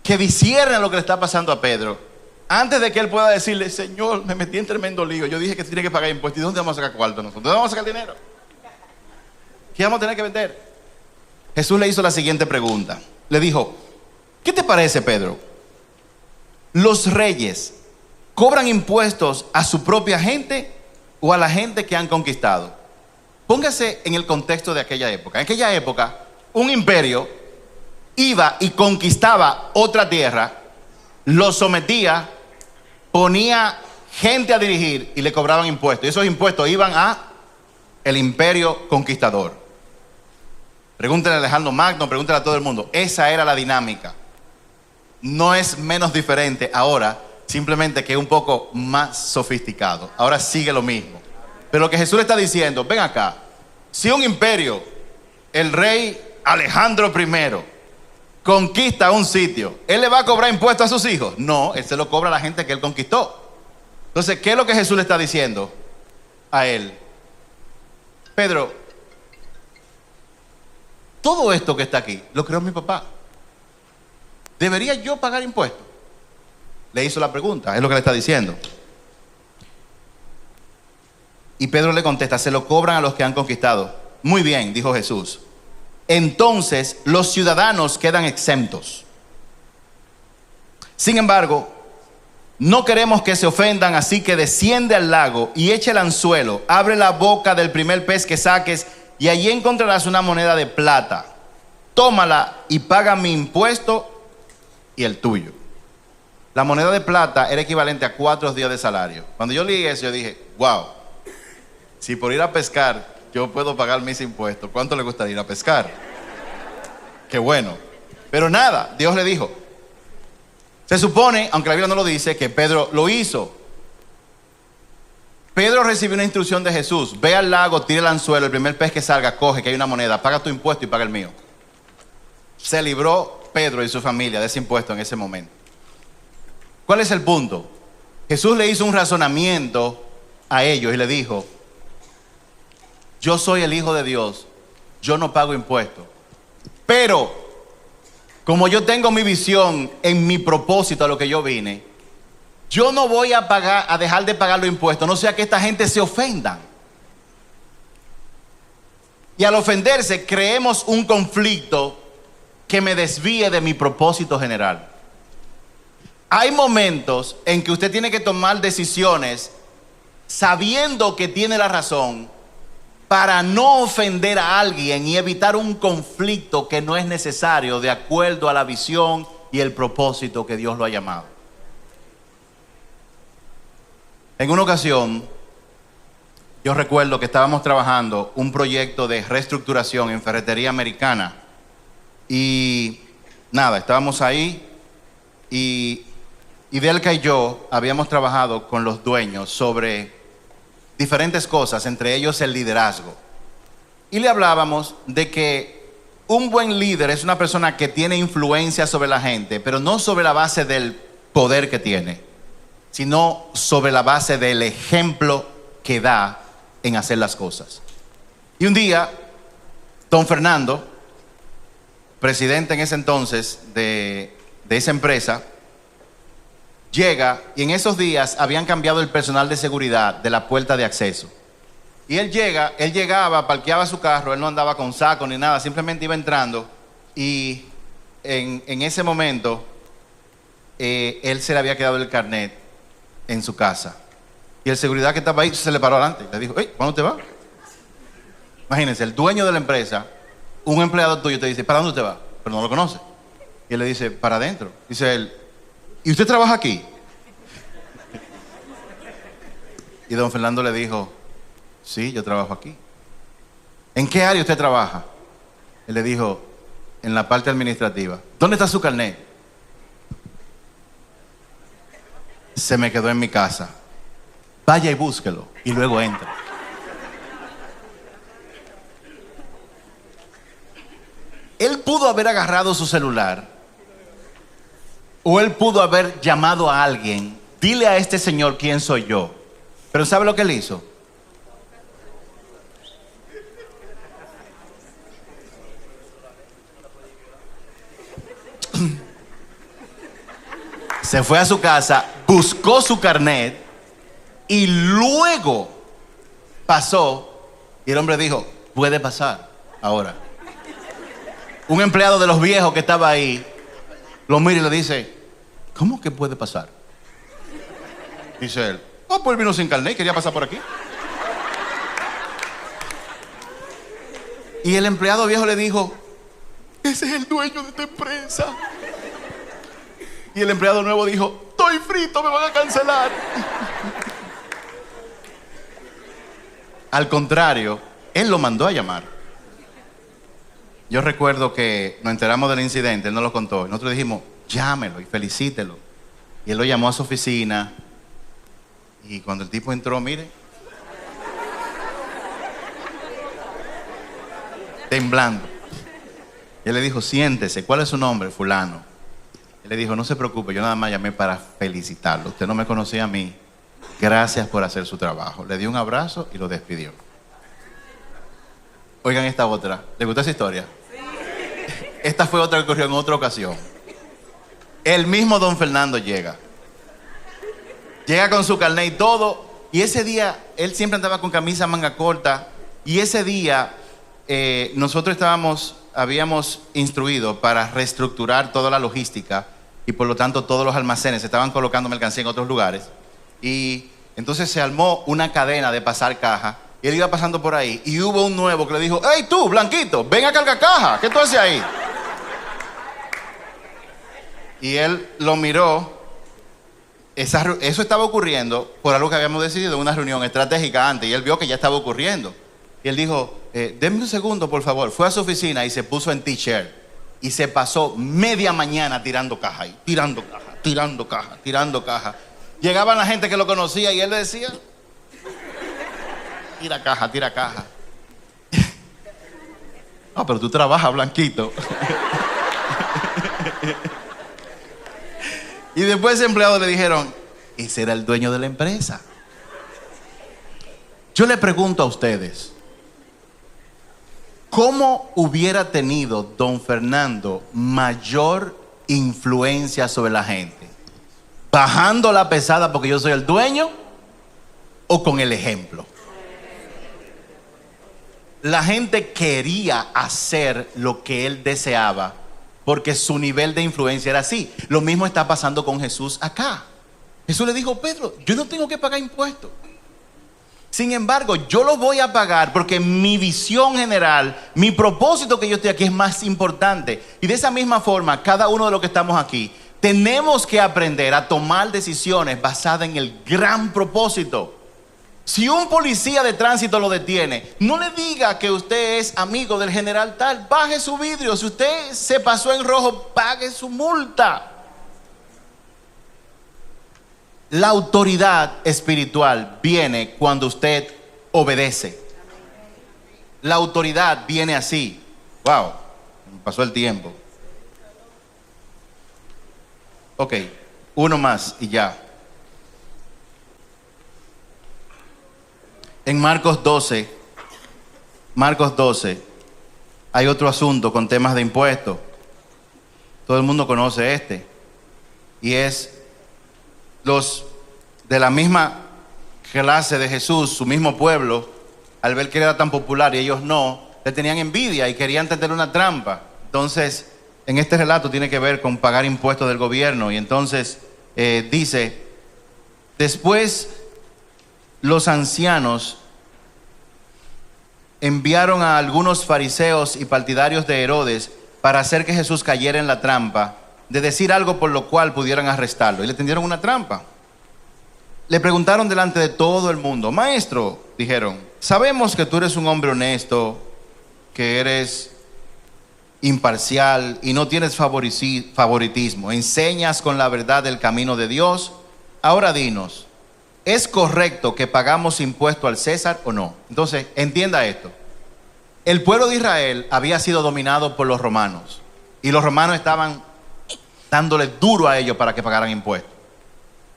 que discierne lo que le está pasando a Pedro, antes de que él pueda decirle, Señor, me metí en tremendo lío, yo dije que tiene que pagar impuestos, ¿y dónde vamos a sacar cuarto nosotros? ¿Dónde vamos a sacar dinero? ¿Qué vamos a tener que vender? Jesús le hizo la siguiente pregunta, le dijo, ¿qué te parece, Pedro? ¿Los reyes cobran impuestos a su propia gente o a la gente que han conquistado? Póngase en el contexto de aquella época. En aquella época, un imperio iba y conquistaba otra tierra, lo sometía, ponía gente a dirigir y le cobraban impuestos. Y esos impuestos iban a el imperio conquistador. Pregúntenle a Alejandro Magno, pregúntenle a todo el mundo. Esa era la dinámica. no es menos diferente ahora, simplemente que es un poco más sofisticado. Ahora sigue lo mismo. Pero lo que Jesús le está diciendo, ven acá, si un imperio, el rey Alejandro I, conquista un sitio, ¿él le va a cobrar impuestos a sus hijos? No, él se lo cobra a la gente que él conquistó. Entonces, ¿qué es lo que Jesús le está diciendo a él? Pedro, todo esto que está aquí, lo creó mi papá. ¿Debería yo pagar impuestos? Le hizo la pregunta, es lo que le está diciendo. Y Pedro le contesta, se lo cobran a los que han conquistado. Muy bien, dijo Jesús. Entonces los ciudadanos quedan exentos. Sin embargo, no queremos que se ofendan, así que desciende al lago y echa el anzuelo, abre la boca del primer pez que saques y allí encontrarás una moneda de plata. Tómala y paga mi impuesto y el tuyo. La moneda de plata era equivalente a 4 días de salario. Cuando yo leí eso, yo dije, wow, si por ir a pescar yo puedo pagar mis impuestos, ¿cuánto le gustaría ir a pescar? Qué bueno. Pero nada, Dios le dijo. Se supone, aunque la Biblia no lo dice, que Pedro lo hizo. Pedro recibió una instrucción de Jesús. Ve al lago, tira el anzuelo, el primer pez que salga, coge, que hay una moneda, paga tu impuesto y paga el mío. Se libró Pedro y su familia de ese impuesto en ese momento. ¿Cuál es el punto? Jesús le hizo un razonamiento a ellos y le dijo, yo soy el Hijo de Dios, yo no pago impuestos. Pero, como yo tengo mi visión en mi propósito a lo que yo vine, yo no voy a dejar de pagar los impuestos, no sea que esta gente se ofendan. Y al ofenderse, creemos un conflicto que me desvíe de mi propósito general. Hay momentos en que usted tiene que tomar decisiones sabiendo que tiene la razón para no ofender a alguien y evitar un conflicto que no es necesario de acuerdo a la visión y el propósito que Dios lo ha llamado. En una ocasión, yo recuerdo que estábamos trabajando un proyecto de reestructuración en Ferretería Americana y nada, estábamos ahí y Delca y yo habíamos trabajado con los dueños sobre diferentes cosas, entre ellos el liderazgo. Y le hablábamos de que un buen líder es una persona que tiene influencia sobre la gente, pero no sobre la base del poder que tiene, sino sobre la base del ejemplo que da en hacer las cosas. Y un día, don Fernando, presidente en ese entonces de esa empresa, llega y en esos días habían cambiado el personal de seguridad de la puerta de acceso. Y él llegaba, parqueaba su carro, él no andaba con saco ni nada, simplemente iba entrando y en ese momento él se le había quedado el carnet en su casa. Y el seguridad que estaba ahí se le paró adelante, le dijo, hey, ¿cuándo te vas? Imagínense, el dueño de la empresa, un empleado tuyo te dice, ¿para dónde te vas? Pero no lo conoce. Y él le dice, para adentro. Dice él, ¿y usted trabaja aquí? Y don Fernando le dijo, sí, yo trabajo aquí. ¿En qué área usted trabaja? Él le dijo, en la parte administrativa. ¿Dónde está su carnet? Se me quedó en mi casa. Vaya y búsquelo y luego entra. Él pudo haber agarrado su celular o él pudo haber llamado a alguien, dile a este señor quién soy yo. Pero ¿sabe lo que él hizo? Se fue a su casa, buscó su carnet y luego pasó y el hombre dijo, puede pasar ahora. Un empleado de los viejos que estaba ahí lo mira y le dice, ¿cómo que puede pasar? Dice él, pues él vino sin carnet y quería pasar por aquí. Y el empleado viejo le dijo, ese es el dueño de esta empresa. Y el empleado nuevo dijo, estoy frito, me van a cancelar. Al contrario, él lo mandó a llamar. Yo recuerdo que nos enteramos del incidente, él nos lo contó. Nosotros dijimos, llámelo y felicítelo. Y él lo llamó a su oficina. Y cuando el tipo entró, mire, temblando. Y él le dijo, siéntese, ¿cuál es su nombre? Fulano. Él le dijo, no se preocupe, yo nada más llamé para felicitarlo. Usted no me conocía a mí. Gracias por hacer su trabajo. Le dio un abrazo y lo despidió. Oigan esta otra. ¿Les gustó esa historia? Sí. Esta fue otra que ocurrió en otra ocasión. El mismo don Fernando llega. Llega con su carnet y todo. Y ese día, él siempre andaba con camisa manga corta. Y ese día, nosotros habíamos instruido para reestructurar toda la logística. Y por lo tanto, todos los almacenes se estaban colocando mercancía en otros lugares. Y entonces se armó una cadena de pasar caja. Y él iba pasando por ahí. Y hubo un nuevo que le dijo, hey tú, Blanquito, ven a cargar caja. ¿Qué tú haces ahí? Y él lo miró. Eso estaba ocurriendo por algo que habíamos decidido en una reunión estratégica antes. Y él vio que ya estaba ocurriendo. Y él dijo, denme un segundo, por favor. Fue a su oficina y se puso en t-shirt. Y se pasó media mañana tirando caja ahí. Tirando caja, tirando caja, tirando caja. Llegaban la gente que lo conocía y él le decía, tira caja, tira caja. Ah, pero tú trabajas, Blanquito. Y después ese empleado le dijeron, ese era el dueño de la empresa. Yo le pregunto a ustedes, ¿cómo hubiera tenido don Fernando mayor influencia sobre la gente? ¿Bajando la pesada porque yo soy el dueño o con el ejemplo? La gente quería hacer lo que él deseaba porque su nivel de influencia era así. Lo mismo está pasando con Jesús acá. Jesús le dijo, Pedro, yo no tengo que pagar impuestos. Sin embargo, yo lo voy a pagar porque mi visión general, mi propósito que yo estoy aquí es más importante. Y de esa misma forma, cada uno de los que estamos aquí, tenemos que aprender a tomar decisiones basadas en el gran propósito. Si un policía de tránsito lo detiene, no le diga que usted es amigo del general tal, baje su vidrio. Si usted se pasó en rojo, pague su multa. La autoridad espiritual viene cuando usted obedece. La autoridad viene así. Wow, me pasó el tiempo. Ok, uno más y ya. En Marcos 12, hay otro asunto con temas de impuestos. Todo el mundo conoce este. Y es los de la misma clase de Jesús, su mismo pueblo, al ver que era tan popular y ellos no, le tenían envidia y querían tender una trampa. Entonces, en este relato tiene que ver con pagar impuestos del gobierno. Y entonces dice, después los ancianos enviaron a algunos fariseos y partidarios de Herodes para hacer que Jesús cayera en la trampa de decir algo por lo cual pudieran arrestarlo. Y le tendieron una trampa. Le preguntaron delante de todo el mundo, maestro, dijeron, sabemos que tú eres un hombre honesto, que eres imparcial y no tienes favoritismo, enseñas con la verdad el camino de Dios. Ahora dinos, ¿es correcto que pagamos impuesto al César o no? Entonces, entienda esto. El pueblo de Israel había sido dominado por los romanos y los romanos estaban dándole duro a ellos para que pagaran impuestos.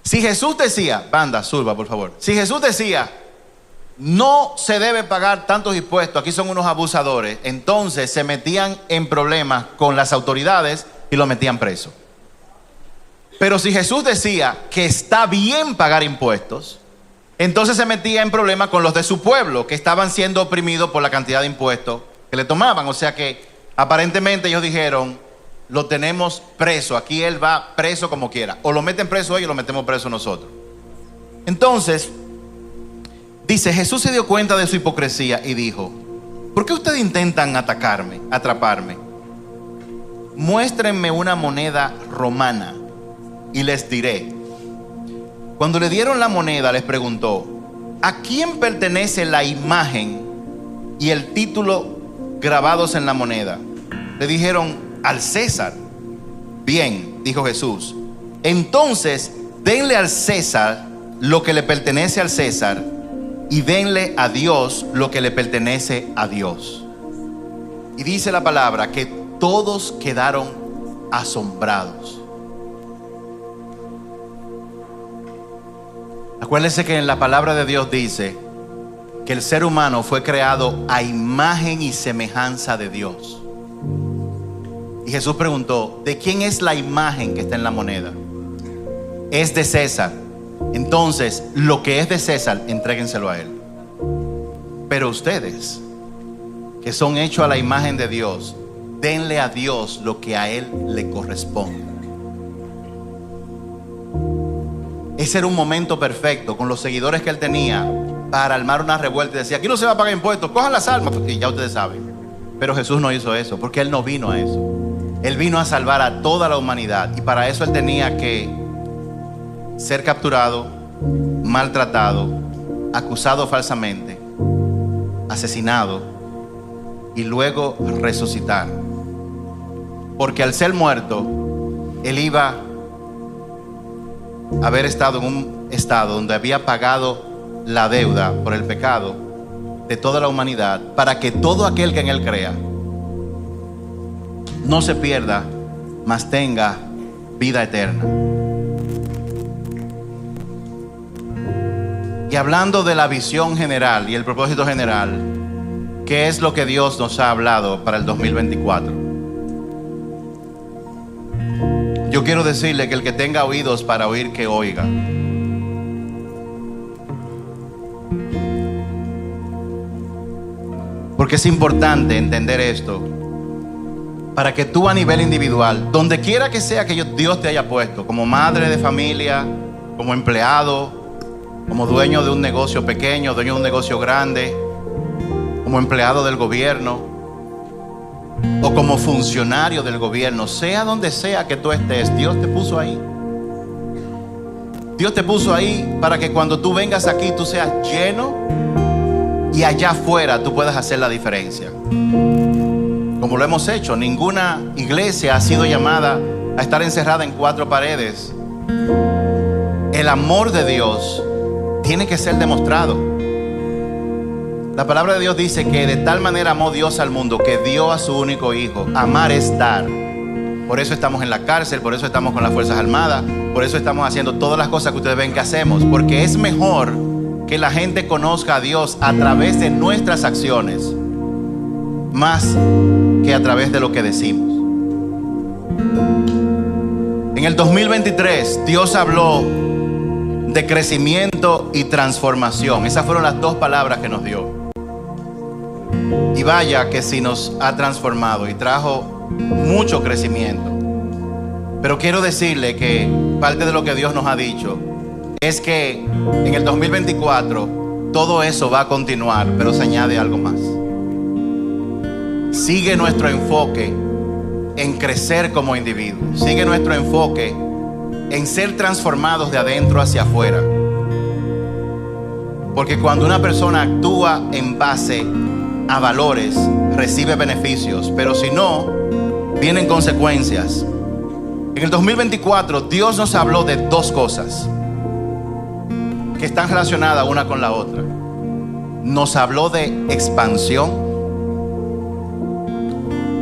Si Jesús decía, banda, surba por favor, si Jesús decía, no se debe pagar tantos impuestos, aquí son unos abusadores, entonces se metían en problemas con las autoridades y lo metían preso. Pero si Jesús decía que está bien pagar impuestos, entonces se metía en problemas con los de su pueblo, que estaban siendo oprimidos por la cantidad de impuestos que le tomaban. O sea que aparentemente ellos dijeron, lo tenemos preso, aquí él va preso como quiera. O lo meten preso ellos o lo metemos preso nosotros. Entonces, dice, Jesús se dio cuenta de su hipocresía y dijo, ¿por qué ustedes intentan atraparme? Muéstrenme una moneda romana y les diré. Cuando le dieron la moneda, les preguntó, ¿a quién pertenece la imagen y el título grabados en la moneda? Le dijeron, al César. Bien, dijo Jesús, entonces denle al César lo que le pertenece al César y denle a Dios lo que le pertenece a Dios. Y dice la palabra que todos quedaron asombrados. Acuérdense que en la palabra de Dios dice que el ser humano fue creado a imagen y semejanza de Dios. Y Jesús preguntó, ¿de quién es la imagen que está en la moneda? Es de César. Entonces, lo que es de César, entréguenselo a él. Pero ustedes, que son hechos a la imagen de Dios, denle a Dios lo que a él le corresponde. Ese era un momento perfecto con los seguidores que él tenía para armar una revuelta y decía, aquí no se va a pagar impuestos, cojan las almas, porque ya ustedes saben. Pero Jesús no hizo eso, porque él no vino a eso. Él vino a salvar a toda la humanidad, y para eso él tenía que ser capturado, maltratado, acusado falsamente, asesinado y luego resucitar. Porque al ser muerto, él iba a haber estado en un estado donde había pagado la deuda por el pecado de toda la humanidad, para que todo aquel que en él crea no se pierda, mas tenga vida eterna. Y hablando de la visión general y el propósito general, ¿qué es lo que Dios nos ha hablado para el 2024? Yo quiero decirle que el que tenga oídos para oír, que oiga. Porque es importante entender esto, para que tú a nivel individual, donde quiera que sea que Dios te haya puesto, como madre de familia, como empleado, como dueño de un negocio pequeño, dueño de un negocio grande, como empleado del gobierno o como funcionario del gobierno, sea donde sea que tú estés, Dios te puso ahí. Dios te puso ahí para que cuando tú vengas aquí tú seas lleno y allá afuera tú puedas hacer la diferencia. Como lo hemos hecho, ninguna iglesia ha sido llamada a estar encerrada en cuatro paredes. El amor de Dios tiene que ser demostrado. La palabra de Dios dice que de tal manera amó Dios al mundo que dio a su único hijo. Amar es dar. Por eso estamos en la cárcel, por eso estamos con las Fuerzas Armadas, por eso estamos haciendo todas las cosas que ustedes ven que hacemos, porque es mejor que la gente conozca a Dios a través de nuestras acciones, más que a través de lo que decimos. En el 2023 Dios habló de crecimiento y transformación. Esas fueron las dos palabras que nos dio. Y vaya que sí nos ha transformado y trajo mucho crecimiento. Pero quiero decirle que parte de lo que Dios nos ha dicho es que en el 2024 todo eso va a continuar, pero se añade algo más. Sigue nuestro enfoque en crecer como individuos. Sigue nuestro enfoque en ser transformados de adentro hacia afuera. Porque cuando una persona actúa en base a valores, recibe beneficios, pero si no, vienen consecuencias. En el 2024 Dios nos habló de dos cosas que están relacionadas una con la otra. Nos habló de expansión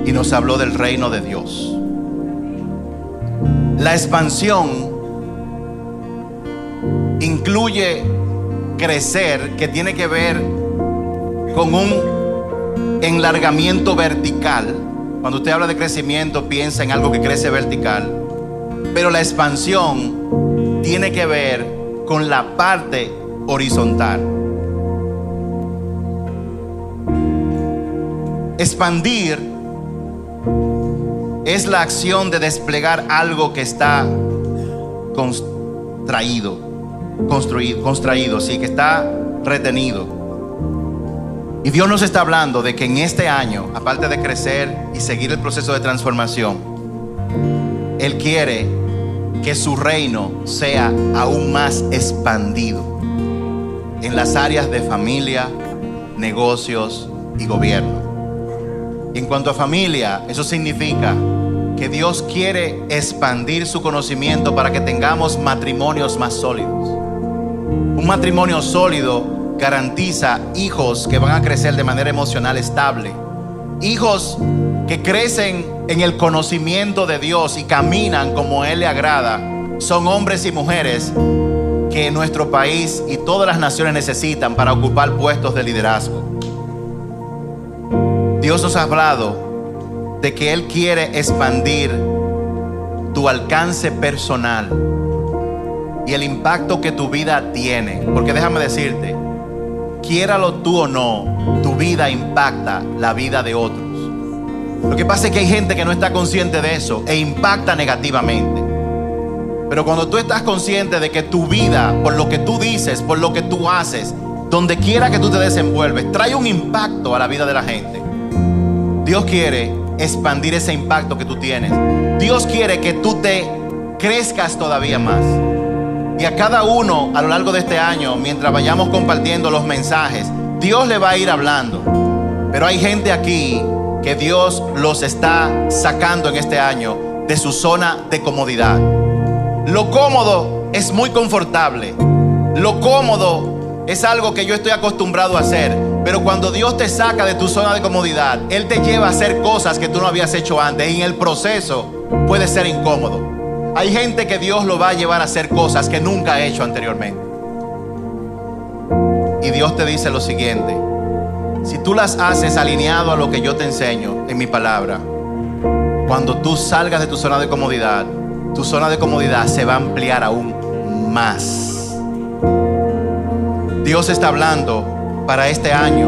y nos habló del reino de Dios. La expansión incluye crecer, que tiene que ver con un enlargamiento vertical. Cuando usted habla de crecimiento, piensa en algo que crece vertical. Pero la expansión tiene que ver con la parte horizontal. Expandir es la acción de desplegar algo que está construido, sí, que está retenido. Y Dios nos está hablando de que en este año, aparte de crecer y seguir el proceso de transformación, Él quiere que su reino sea aún más expandido en las áreas de familia, negocios y gobierno. En cuanto a familia, eso significa que Dios quiere expandir su conocimiento para que tengamos matrimonios más sólidos. Un matrimonio sólido garantiza hijos que van a crecer de manera emocional estable, hijos que crecen en el conocimiento de Dios y caminan como Él le agrada. Son hombres y mujeres que nuestro país y todas las naciones necesitan para ocupar puestos de liderazgo. Dios nos ha hablado de que Él quiere expandir tu alcance personal y el impacto que tu vida tiene. Porque déjame decirte, quiéralo tú o no, tu vida impacta la vida de otros. Lo que pasa es que hay gente que no está consciente de eso e impacta negativamente. Pero cuando tú estás consciente de que tu vida, por lo que tú dices, por lo que tú haces, donde quiera que tú te desenvuelves, trae un impacto a la vida de la gente, Dios quiere expandir ese impacto que tú tienes. Dios quiere que tú te crezcas todavía más. Y a cada uno a lo largo de este año, mientras vayamos compartiendo los mensajes, Dios le va a ir hablando. Pero hay gente aquí que Dios los está sacando en este año de su zona de comodidad. Lo cómodo es muy confortable. Lo cómodo es algo que yo estoy acostumbrado a hacer. Pero cuando Dios te saca de tu zona de comodidad, Él te lleva a hacer cosas que tú no habías hecho antes. Y en el proceso puede ser incómodo. Hay gente que Dios lo va a llevar a hacer cosas que nunca ha hecho anteriormente. Y Dios te dice lo siguiente: si tú las haces alineado a lo que yo te enseño en mi palabra, cuando tú salgas de tu zona de comodidad, tu zona de comodidad se va a ampliar aún más. Dios está hablando para este año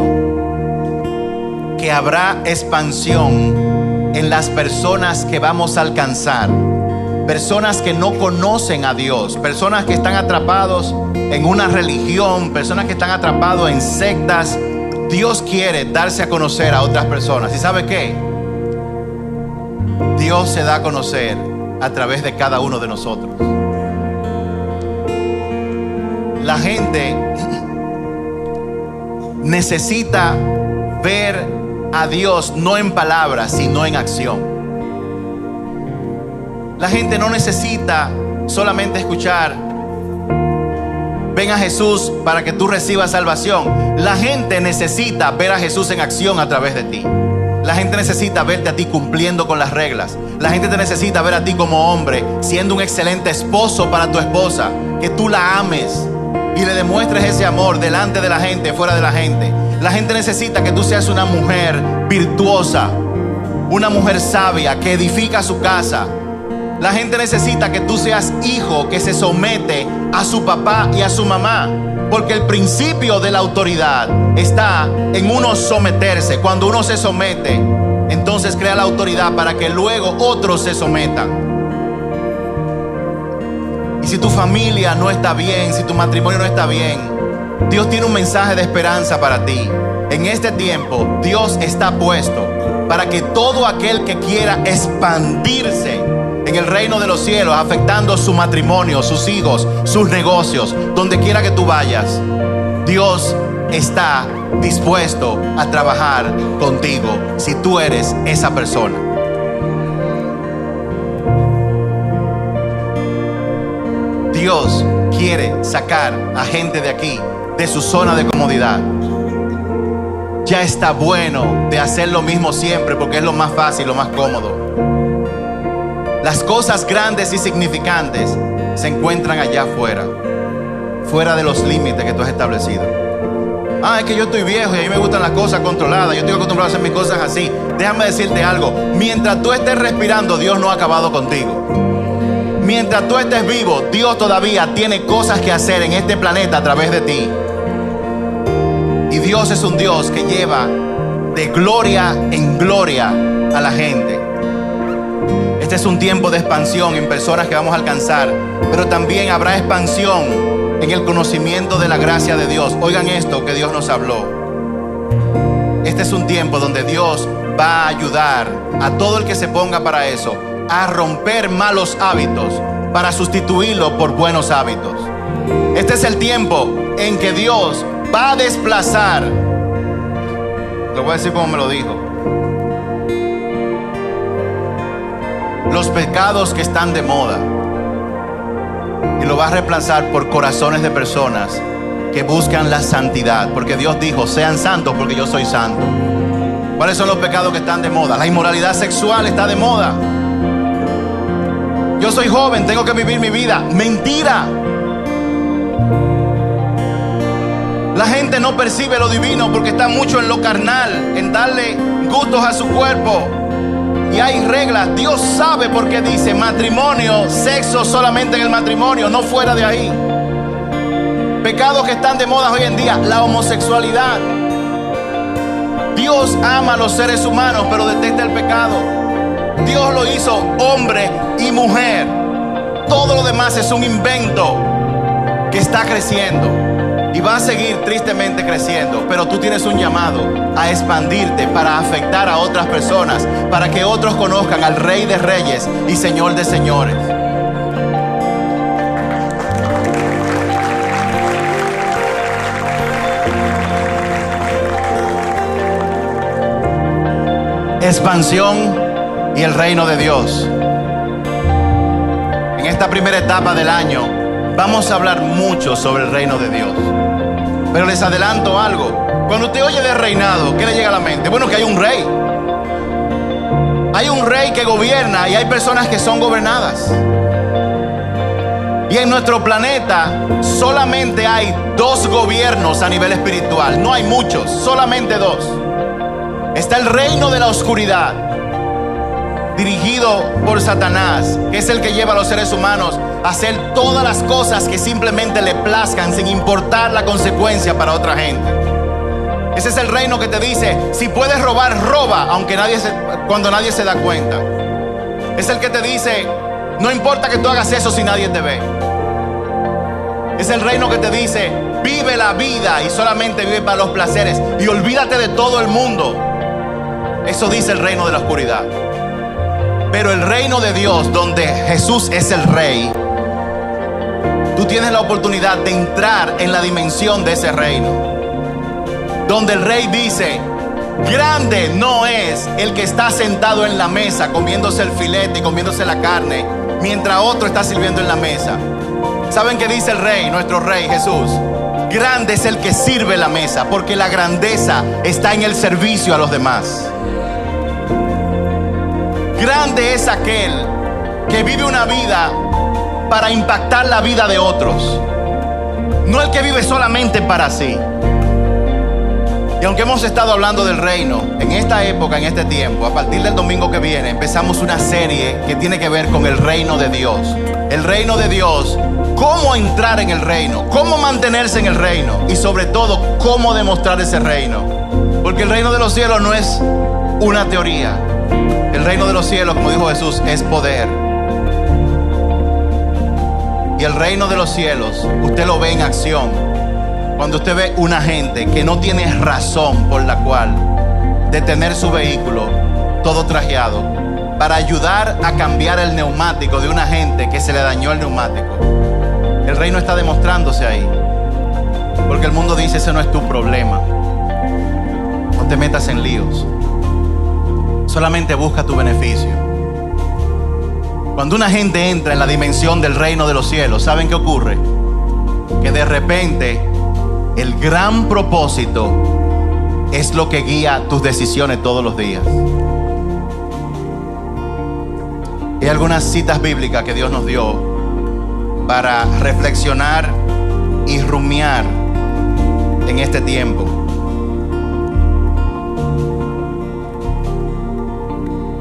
que habrá expansión en las personas que vamos a alcanzar. Personas que no conocen a Dios, personas que están atrapados en una religión, personas que están atrapados en sectas. Dios quiere darse a conocer a otras personas. ¿Y sabe qué? Dios se da a conocer a través de cada uno de nosotros. La gente necesita ver a Dios no en palabras, sino en acción. La gente no necesita solamente escuchar: ven a Jesús para que tú recibas salvación. La gente necesita ver a Jesús en acción a través de ti. La gente necesita verte a ti cumpliendo con las reglas. La gente te necesita ver a ti como hombre, siendo un excelente esposo para tu esposa, que tú la ames y le demuestres ese amor delante de la gente, fuera de la gente. La gente necesita que tú seas una mujer virtuosa, una mujer sabia que edifica su casa. La gente necesita que tú seas hijo que se somete a su papá y a su mamá, porque el principio de la autoridad está en uno someterse. Cuando uno se somete, entonces crea la autoridad para que luego otros se sometan. Y si tu familia no está bien, si tu matrimonio no está bien, Dios tiene un mensaje de esperanza para ti. En este tiempo, Dios está puesto para que todo aquel que quiera expandirse en el reino de los cielos, afectando su matrimonio, sus hijos, sus negocios, donde quiera que tú vayas, Dios está dispuesto a trabajar contigo si tú eres esa persona. Dios quiere sacar a gente de aquí, de su zona de comodidad. Ya está bueno de hacer lo mismo siempre, porque es lo más fácil, lo más cómodo. Las cosas grandes y significantes se encuentran allá afuera, fuera de los límites que tú has establecido. Es que yo estoy viejo y a mí me gustan las cosas controladas. Yo estoy acostumbrado a hacer mis cosas así. Déjame decirte algo: mientras tú estés respirando, Dios no ha acabado contigo. Mientras tú estés vivo, Dios todavía tiene cosas que hacer en este planeta a través de ti. Y Dios es un Dios que lleva de gloria en gloria a la gente. Este es un tiempo de expansión en personas que vamos a alcanzar, pero también habrá expansión en el conocimiento de la gracia de Dios. Oigan esto que Dios nos habló. Este es un tiempo donde Dios va a ayudar a todo el que se ponga para eso, a romper malos hábitos para sustituirlo por buenos hábitos. Este es el tiempo en que Dios va a desplazar. Lo voy a decir como me lo dijo. los pecados que están de moda y lo va a reemplazar por corazones de personas que buscan la santidad, porque Dios dijo: sean santos porque yo soy santo. ¿Cuáles son los pecados que están de moda? La inmoralidad sexual está de moda. Yo soy joven, tengo que vivir mi vida. Mentira. La gente no percibe lo divino porque está mucho en lo carnal, en darle gustos a su cuerpo. Y hay reglas. Dios sabe por qué dice matrimonio, sexo solamente en el matrimonio, no fuera de ahí. Pecados que están de moda hoy en día: la homosexualidad. Dios ama a los seres humanos, pero detesta el pecado. Dios lo hizo hombre y mujer. Todo lo demás es un invento que está creciendo y va a seguir tristemente creciendo. Pero tú tienes un llamado a expandirte para afectar a otras personas, para que otros conozcan al Rey de Reyes y Señor de Señores. Expansión y el reino de Dios. En esta primera etapa del año vamos a hablar mucho sobre el reino de Dios. Pero les adelanto algo. Cuando usted oye de reinado, ¿qué le llega a la mente? Bueno, que hay un rey. Hay un rey que gobierna y hay personas que son gobernadas. Y en nuestro planeta solamente hay 2 gobiernos a nivel espiritual. No hay muchos, solamente 2. Está el reino de la oscuridad, dirigido por Satanás, que es el que lleva a los seres humanos a hacer todas las cosas que simplemente le plazcan, sin importar la consecuencia para otra gente. Ese es el reino que te dice: si puedes robar, roba, cuando nadie se da cuenta. Es el que te dice: no importa que tú hagas eso si nadie te ve. Es el reino que te dice: vive la vida y solamente vive para los placeres y olvídate de todo el mundo. Eso dice el reino de la oscuridad. Pero el reino de Dios, donde Jesús es el rey, tú tienes la oportunidad de entrar en la dimensión de ese reino, donde el rey dice: grande no es el que está sentado en la mesa comiéndose el filete y comiéndose la carne, mientras otro está sirviendo en la mesa. ¿Saben qué dice el rey, nuestro rey Jesús? Grande es el que sirve la mesa, porque la grandeza está en el servicio a los demás. Grande es aquel que vive una vida para impactar la vida de otros, no el que vive solamente para sí. Y aunque hemos estado hablando del reino en esta época, en este tiempo, a partir del domingo que viene empezamos una serie que tiene que ver con el reino de Dios. El reino de Dios, cómo entrar en el reino, cómo mantenerse en el reino y sobre todo cómo demostrar ese reino. Porque el reino de los cielos no es una teoría. El reino de los cielos, como dijo Jesús, es poder. Y el reino de los cielos, usted lo ve en acción cuando usted ve una gente que no tiene razón por la cual detener su vehículo todo trajeado para ayudar a cambiar el neumático de una gente que se le dañó el neumático. El reino está demostrándose ahí, porque el mundo dice: ese no es tu problema, no te metas en líos, solamente busca tu beneficio. Cuando una gente entra en la dimensión del reino de los cielos, ¿saben qué ocurre? Que de repente el gran propósito es lo que guía tus decisiones todos los días. Hay algunas citas bíblicas que Dios nos dio para reflexionar y rumiar en este tiempo.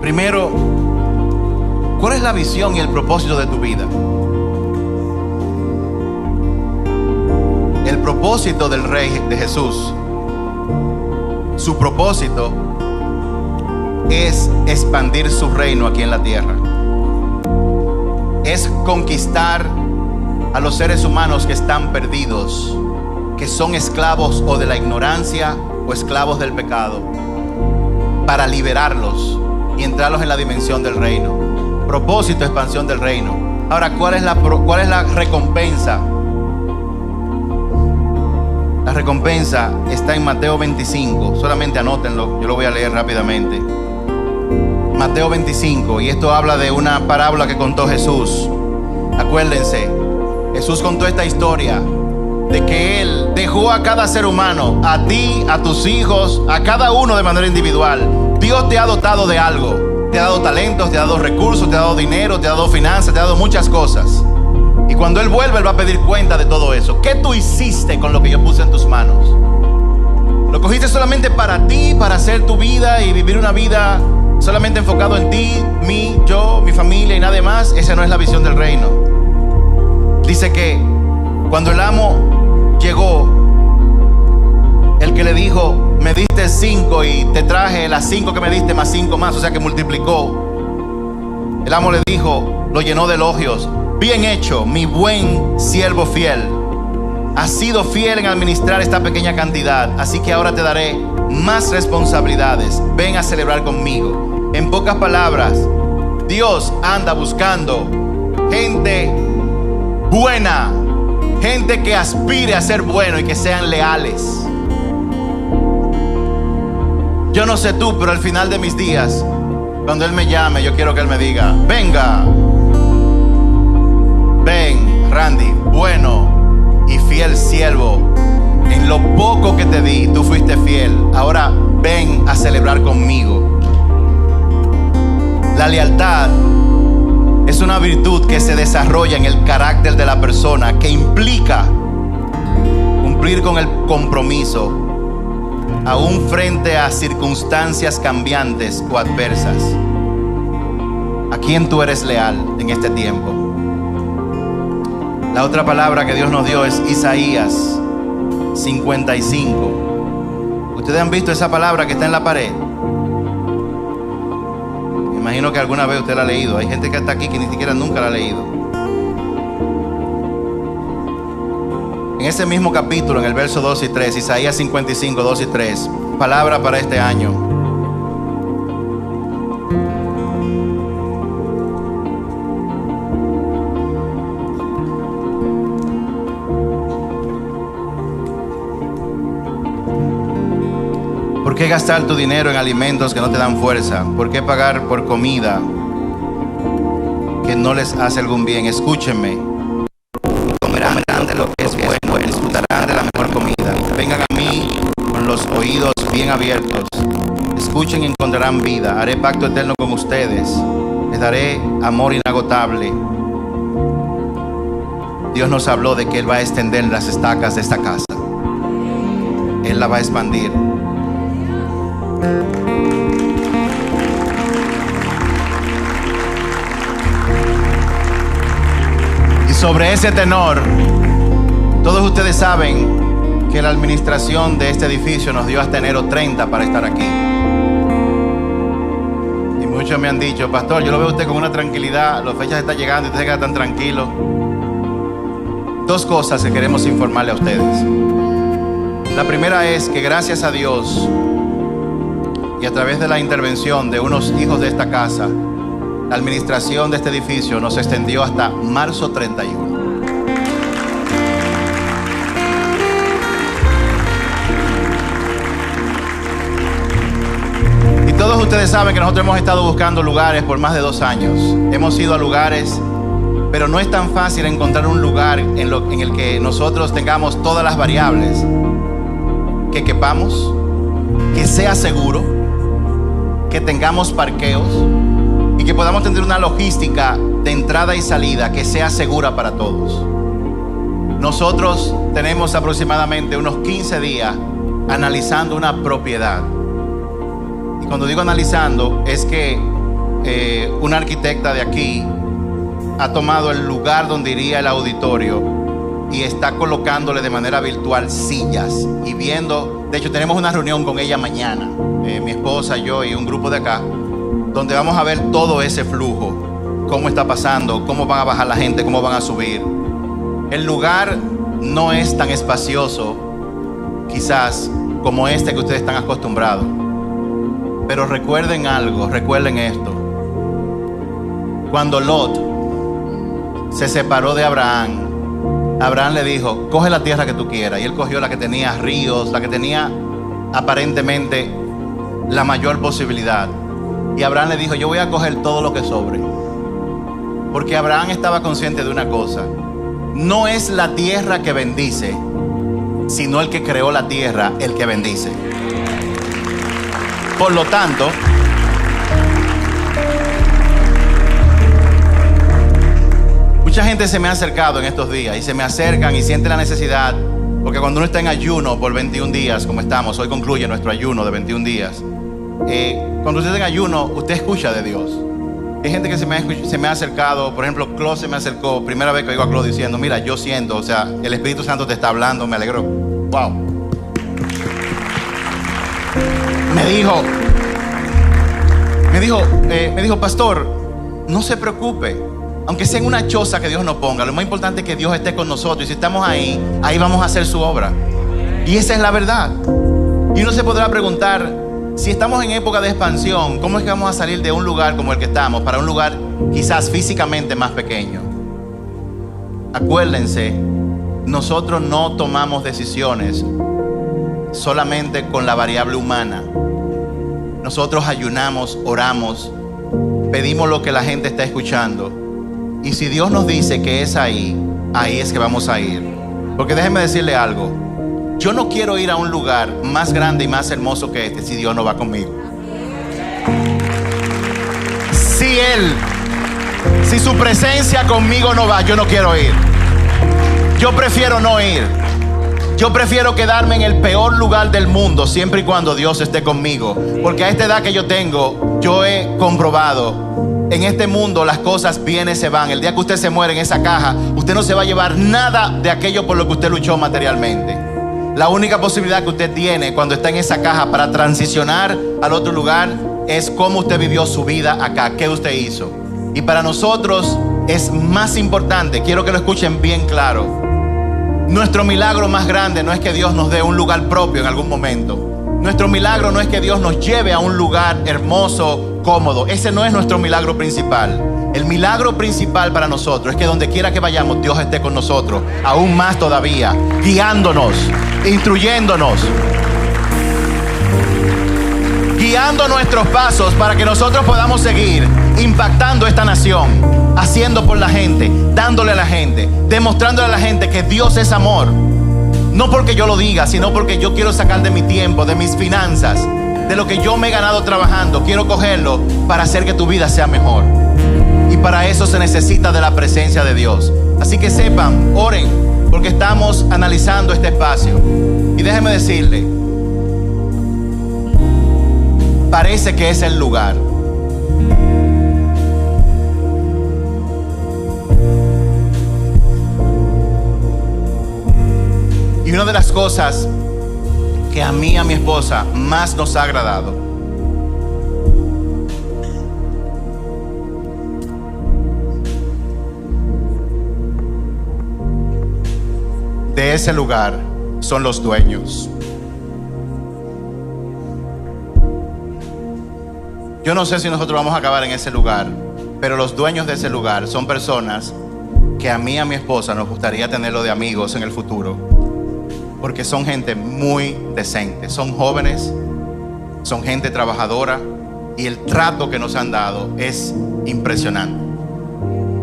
Primero, ¿cuál es la visión y el propósito de tu vida? El propósito del Rey de Jesús, su propósito es expandir su reino aquí en la tierra. Es conquistar a los seres humanos que están perdidos, que son esclavos o de la ignorancia o esclavos del pecado, para liberarlos y entrarlos en la dimensión del reino. Propósito, expansión del reino. Ahora, ¿cuál es la recompensa? La recompensa está en Mateo 25. Solamente anótenlo, yo lo voy a leer rápidamente. Mateo 25, y esto habla de una parábola que contó Jesús. Acuérdense, Jesús contó esta historia de que Él dejó a cada ser humano, a ti, a tus hijos, a cada uno de manera individual. Dios te ha dotado de algo. Te ha dado talentos, te ha dado recursos, te ha dado dinero, te ha dado finanzas, te ha dado muchas cosas. Y cuando Él vuelve, Él va a pedir cuenta de todo eso. ¿Qué tú hiciste con lo que yo puse en tus manos? ¿Lo cogiste solamente para ti, para hacer tu vida y vivir una vida solamente enfocado en ti, mí, yo, mi familia y nada más? Esa no es la visión del reino. Dice que cuando el amo llegó, el que le dijo: me diste 5 y te traje las 5 que me diste más 5 más, o sea que multiplicó. El amo le dijo, lo llenó de elogios: bien hecho, mi buen siervo fiel. Has sido fiel en administrar esta pequeña cantidad, así que ahora te daré más responsabilidades. Ven a celebrar conmigo. En pocas palabras, Dios anda buscando gente buena, gente que aspire a ser bueno y que sean leales. Yo no sé tú, pero al final de mis días, cuando Él me llame, yo quiero que Él me diga: venga, ven, Randy, bueno y fiel siervo. En lo poco que te di, tú fuiste fiel. Ahora ven a celebrar conmigo. La lealtad es una virtud que se desarrolla en el carácter de la persona, que implica cumplir con el compromiso, aún frente a circunstancias cambiantes o adversas. ¿A quién tú eres leal en este tiempo? La otra palabra que Dios nos dio es Isaías 55. ¿Ustedes han visto esa palabra que está en la pared? Me imagino que alguna vez usted la ha leído. Hay gente que está aquí que ni siquiera nunca la ha leído. En ese mismo capítulo, en el verso 2 y 3, Isaías 55, 2 y 3, palabra para este año. ¿Por qué gastar tu dinero en alimentos que no te dan fuerza? ¿Por qué pagar por comida que no les hace algún bien? Escúchenme. Comerán de lo que es bueno, disfrutarán de la mejor comida. Vengan a mí con los oídos bien abiertos. Escuchen y encontrarán vida. Haré pacto eterno con ustedes. Les daré amor inagotable. Dios nos habló de que Él va a extender las estacas de esta casa. Él la va a expandir. Y sobre ese tenor, todos ustedes saben que la administración de este edificio nos dio hasta enero 30 para estar aquí. Y muchos me han dicho: pastor, yo lo veo a usted con una tranquilidad, las fechas están llegando y usted se queda tan tranquilo. Dos cosas que queremos informarle a ustedes. La primera es que gracias a Dios y a través de la intervención de unos hijos de esta casa, la administración de este edificio nos extendió hasta marzo 31. Y todos ustedes saben que nosotros hemos estado buscando lugares por más de 2 años. Hemos ido a lugares, pero no es tan fácil encontrar un lugar en el que nosotros tengamos todas las variables, que quepamos, que sea seguro, que tengamos parqueos y que podamos tener una logística de entrada y salida que sea segura para todos. Nosotros tenemos aproximadamente unos 15 días analizando una propiedad. Y cuando digo analizando, es que una arquitecta de aquí ha tomado el lugar donde iría el auditorio y está colocándole de manera virtual sillas y viendo. De hecho, tenemos una reunión con ella mañana, mi esposa, yo y un grupo de acá, donde vamos a ver todo ese flujo, cómo está pasando, cómo van a bajar la gente, cómo van a subir. El lugar no es tan espacioso, quizás, como este que ustedes están acostumbrados. Pero recuerden algo, recuerden esto. Cuando Lot se separó de Abraham, Abraham le dijo: coge la tierra que tú quieras. Y él cogió la que tenía ríos, la que tenía aparentemente la mayor posibilidad. Y Abraham le dijo: yo voy a coger todo lo que sobre. Porque Abraham estaba consciente de una cosa: no es la tierra que bendice, sino el que creó la tierra el que bendice. Por lo tanto, mucha gente se me ha acercado en estos días y se me acercan y sienten la necesidad, porque cuando uno está en ayuno por 21 días, como estamos, hoy concluye nuestro ayuno de 21 días. Cuando usted está en ayuno, usted escucha de Dios. Hay gente que se me ha acercado, por ejemplo, Claude se me acercó, primera vez que oigo a Claude diciendo: mira, yo siento, o sea, el Espíritu Santo te está hablando, me alegró. Wow. Me dijo: pastor, no se preocupe, aunque sea en una choza que Dios nos ponga, lo más importante es que Dios esté con nosotros, y si estamos ahí vamos a hacer su obra. Y esa es la verdad. Y uno se podrá preguntar: si estamos en época de expansión, ¿cómo es que vamos a salir de un lugar como el que estamos para un lugar quizás físicamente más pequeño? Acuérdense, nosotros no tomamos decisiones solamente con la variable humana. Nosotros ayunamos, oramos, pedimos lo que la gente está escuchando. Y si Dios nos dice que es ahí es que vamos a ir. Porque déjenme decirle algo: yo no quiero ir a un lugar más grande y más hermoso que este si Dios no va conmigo. Si su presencia conmigo no va, yo no quiero ir. Yo prefiero no ir. Yo prefiero quedarme en el peor lugar del mundo siempre y cuando Dios esté conmigo. Porque a esta edad que yo tengo, yo he comprobado: en este mundo las cosas vienen y se van. El día que usted se muere en esa caja, usted no se va a llevar nada de aquello por lo que usted luchó materialmente. La única posibilidad que usted tiene cuando está en esa caja para transicionar al otro lugar es cómo usted vivió su vida acá, qué usted hizo. Y para nosotros es más importante, quiero que lo escuchen bien claro, nuestro milagro más grande no es que Dios nos dé un lugar propio en algún momento. Nuestro milagro no es que Dios nos lleve a un lugar hermoso, cómodo. Ese no es nuestro milagro principal. El milagro principal para nosotros es que donde quiera que vayamos, Dios esté con nosotros, aún más todavía, guiándonos, instruyéndonos, guiando nuestros pasos para que nosotros podamos seguir impactando esta nación, haciendo por la gente, dándole a la gente, demostrándole a la gente que Dios es amor. No porque yo lo diga, sino porque yo quiero sacar de mi tiempo, de mis finanzas, de lo que yo me he ganado trabajando. Quiero cogerlo para hacer que tu vida sea mejor. Y para eso se necesita de la presencia de Dios. Así que sepan, oren, porque estamos analizando este espacio. Y déjenme decirle, parece que es el lugar. Y una de las cosas que a mí y a mi esposa más nos ha agradado de ese lugar son los dueños. Yo no sé si nosotros vamos a acabar en ese lugar, pero los dueños de ese lugar son personas que a mí y a mi esposa nos gustaría tenerlo de amigos en el futuro, porque son gente muy decente, son jóvenes, son gente trabajadora, y el trato que nos han dado es impresionante.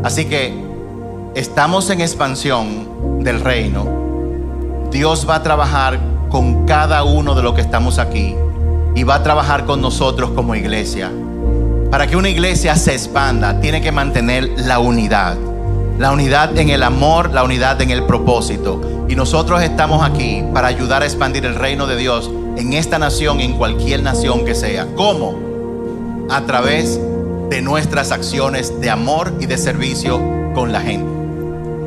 Así que estamos en expansión del reino. Dios va a trabajar con cada uno de los que estamos aquí, y va a trabajar con nosotros como iglesia. Para que una iglesia se expanda, tiene que mantener la unidad en el amor, la unidad en el propósito. Y nosotros estamos aquí para ayudar a expandir el reino de Dios en esta nación, en cualquier nación que sea. ¿Cómo? A través de nuestras acciones de amor y de servicio con la gente.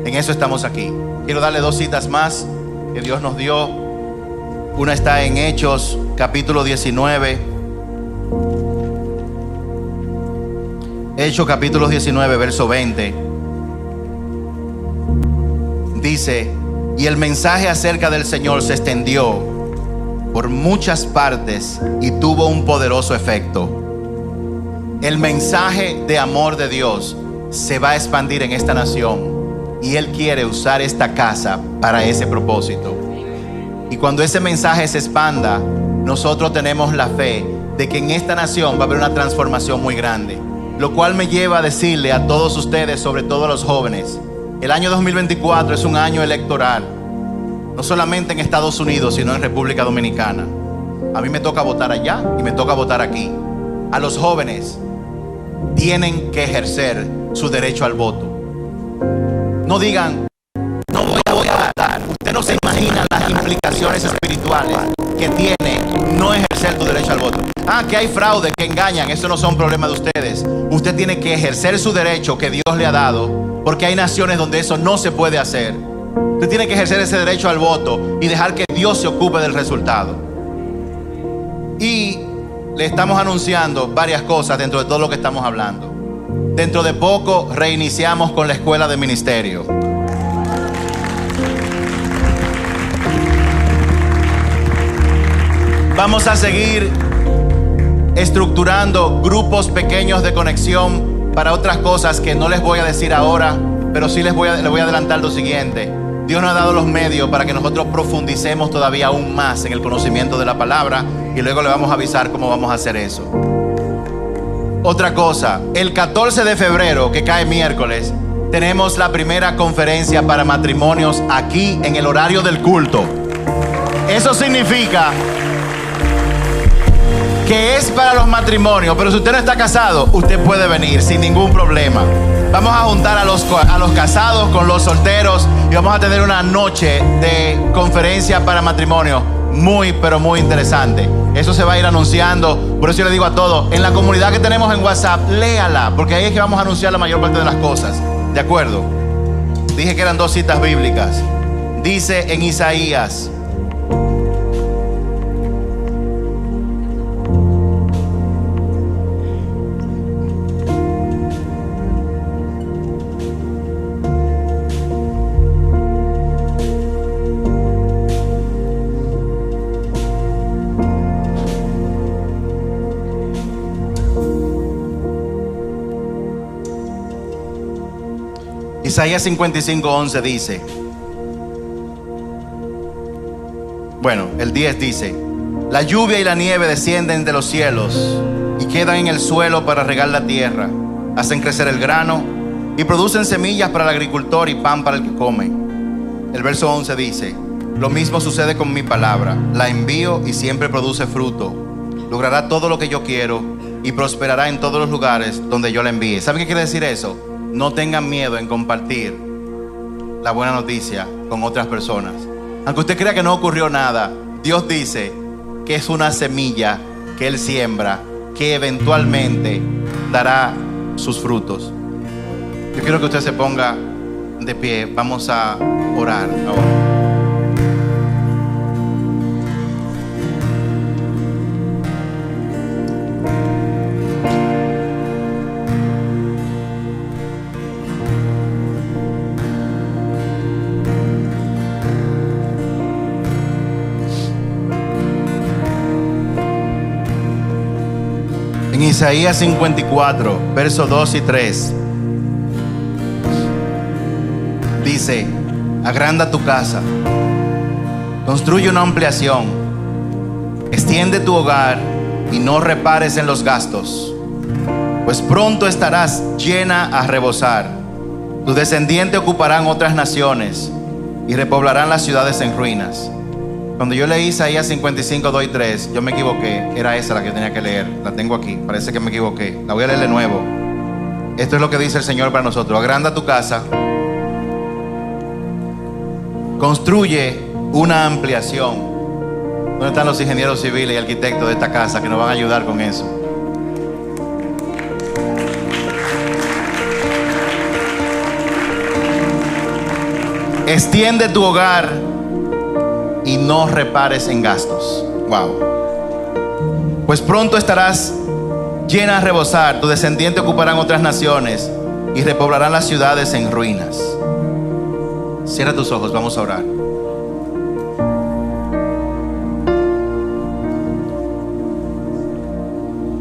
En eso estamos aquí. Quiero darle 2 citas más que Dios nos dio. Una está en Hechos, capítulo 19. Hechos, capítulo 19, verso 20. Dice: y el mensaje acerca del Señor se extendió por muchas partes y tuvo un poderoso efecto. El mensaje de amor de Dios se va a expandir en esta nación, y Él quiere usar esta casa para ese propósito. Y cuando ese mensaje se expanda, nosotros tenemos la fe de que en esta nación va a haber una transformación muy grande. Lo cual me lleva a decirle a todos ustedes, sobre todo a los jóvenes, el año 2024 es un año electoral, no solamente en Estados Unidos, sino en República Dominicana. A mí me toca votar allá y me toca votar aquí. A los jóvenes tienen que ejercer su derecho al voto. No digan, no voy a votar. Usted no se imagina las implicaciones espirituales que tiene no ejercer tu derecho al voto. Que hay fraude, que engañan, eso no son problemas de ustedes. Usted tiene que ejercer su derecho que Dios le ha dado, porque hay naciones donde eso no se puede hacer. Usted tiene que ejercer ese derecho al voto y dejar que Dios se ocupe del resultado. Y le estamos anunciando varias cosas dentro de todo lo que estamos hablando. Dentro de poco reiniciamos con la escuela de ministerio. Vamos a seguir estructurando grupos pequeños de conexión para otras cosas que no les voy a decir ahora, pero sí les voy a adelantar lo siguiente. Dios nos ha dado los medios para que nosotros profundicemos todavía aún más en el conocimiento de la palabra, y luego le vamos a avisar cómo vamos a hacer eso. Otra cosa, el 14 de febrero, que cae miércoles, tenemos la primera conferencia para matrimonios aquí en el horario del culto. Eso significa que es para los matrimonios, pero si usted no está casado, usted puede venir sin ningún problema. Vamos a juntar a los casados con los solteros y vamos a tener una noche de conferencia para matrimonio muy, pero muy interesante. Eso se va a ir anunciando. Por eso yo le digo a todos, en la comunidad que tenemos en WhatsApp, léala, porque ahí es que vamos a anunciar la mayor parte de las cosas. ¿De acuerdo? Dije que eran 2 citas bíblicas. Dice en Isaías: Isaías 55:11 dice, el 10 dice: la lluvia y la nieve descienden de los cielos y quedan en el suelo para regar la tierra, hacen crecer el grano y producen semillas para el agricultor y pan para el que come. El verso 11 dice: lo mismo sucede con mi palabra, la envío y siempre produce fruto, logrará todo lo que yo quiero y prosperará en todos los lugares donde yo la envíe. ¿Saben qué quiere decir eso? No tengan miedo en compartir la buena noticia con otras personas. Aunque usted crea que no ocurrió nada, Dios dice que es una semilla que Él siembra, que eventualmente dará sus frutos. Yo quiero que usted se ponga de pie. Vamos a orar ahora. En Isaías 54, versos 2 y 3, dice: agranda tu casa, construye una ampliación, extiende tu hogar y no repares en los gastos, pues pronto estarás llena a rebosar. Tus descendientes ocuparán otras naciones y repoblarán las ciudades en ruinas. Cuando yo leí Isaías 55, 2 y 3, yo me equivoqué. Era esa la que tenía que leer. La tengo aquí. Parece que me equivoqué. La voy a leer de nuevo. Esto es lo que dice el Señor para nosotros. Agranda tu casa. Construye una ampliación. ¿Dónde están los ingenieros civiles y arquitectos de esta casa que nos van a ayudar con eso? Extiende tu hogar y no repares en gastos. Pues pronto estarás llena a rebosar. Tus descendientes ocuparán otras naciones y repoblarán las ciudades en ruinas. Cierra tus ojos, vamos a orar.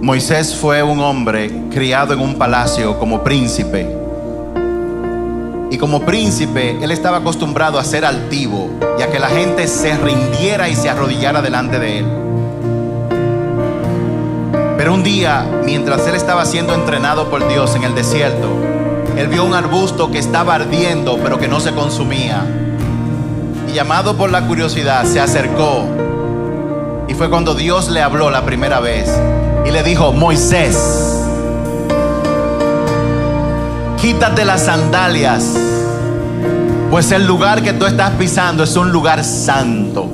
Moisés fue un hombre criado en un palacio como príncipe. Y como príncipe, él estaba acostumbrado a ser altivo y a que la gente se rindiera y se arrodillara delante de él. Pero un día, mientras él estaba siendo entrenado por Dios en el desierto, él vio un arbusto que estaba ardiendo, pero que no se consumía. Y llamado por la curiosidad, se acercó. Y fue cuando Dios le habló la primera vez y le dijo: Moisés, quítate las sandalias, pues el lugar que tú estás pisando es un lugar santo.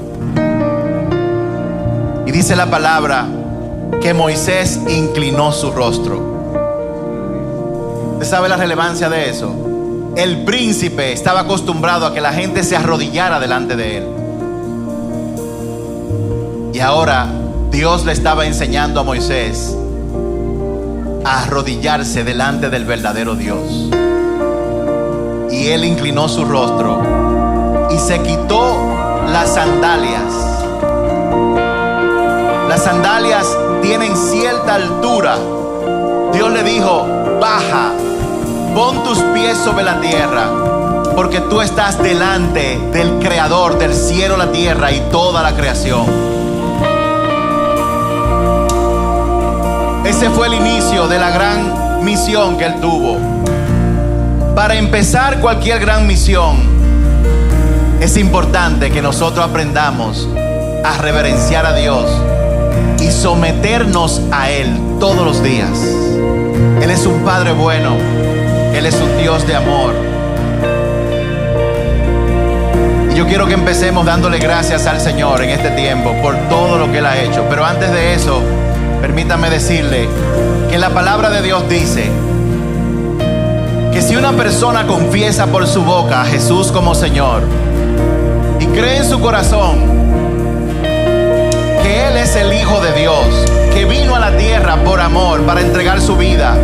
Y dice la palabra que Moisés inclinó su rostro. ¿Usted sabe la relevancia de eso? El príncipe estaba acostumbrado a que la gente se arrodillara delante de él. Y ahora Dios le estaba enseñando a Moisés a arrodillarse delante del verdadero Dios. Y él inclinó su rostro y se quitó las sandalias. Las sandalias tienen cierta altura. Dios le dijo: baja, pon tus pies sobre la tierra, porque tú estás delante del Creador del cielo, la tierra y toda la creación. Ese fue el inicio de la gran misión que él tuvo. Para empezar cualquier gran misión, es importante que nosotros aprendamos a reverenciar a Dios y someternos a Él todos los días. Él es un Padre bueno, Él es un Dios de amor. Y yo quiero que empecemos dándole gracias al Señor en este tiempo por todo lo que Él ha hecho. Pero antes de eso, permítame decirle que la palabra de Dios dice que si una persona confiesa por su boca a Jesús como Señor y cree en su corazón que Él es el Hijo de Dios, que vino a la tierra por amor, para entregar su vida,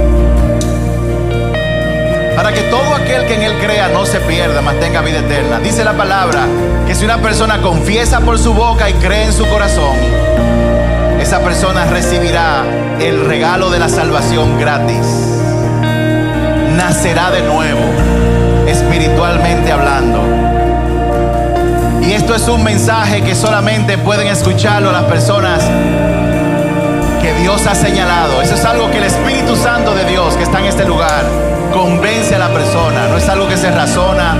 para que todo aquel que en Él crea no se pierda, mas tenga vida eterna. Dice la palabra que si una persona confiesa por su boca y cree en su corazón, esa persona recibirá el regalo de la salvación gratis. Nacerá de nuevo, espiritualmente hablando. Y esto es un mensaje que solamente pueden escucharlo las personas que Dios ha señalado. Eso es algo que el Espíritu Santo de Dios que está en este lugar convence a la persona. No es algo que se razona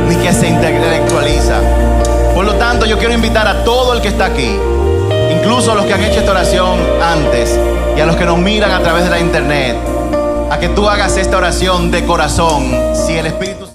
ni que se intelectualiza. Por lo tanto, yo quiero invitar a todo el que está aquí, incluso a los que han hecho esta oración antes y a los que nos miran a través de la internet, a que tú hagas esta oración de corazón. Si el Espíritu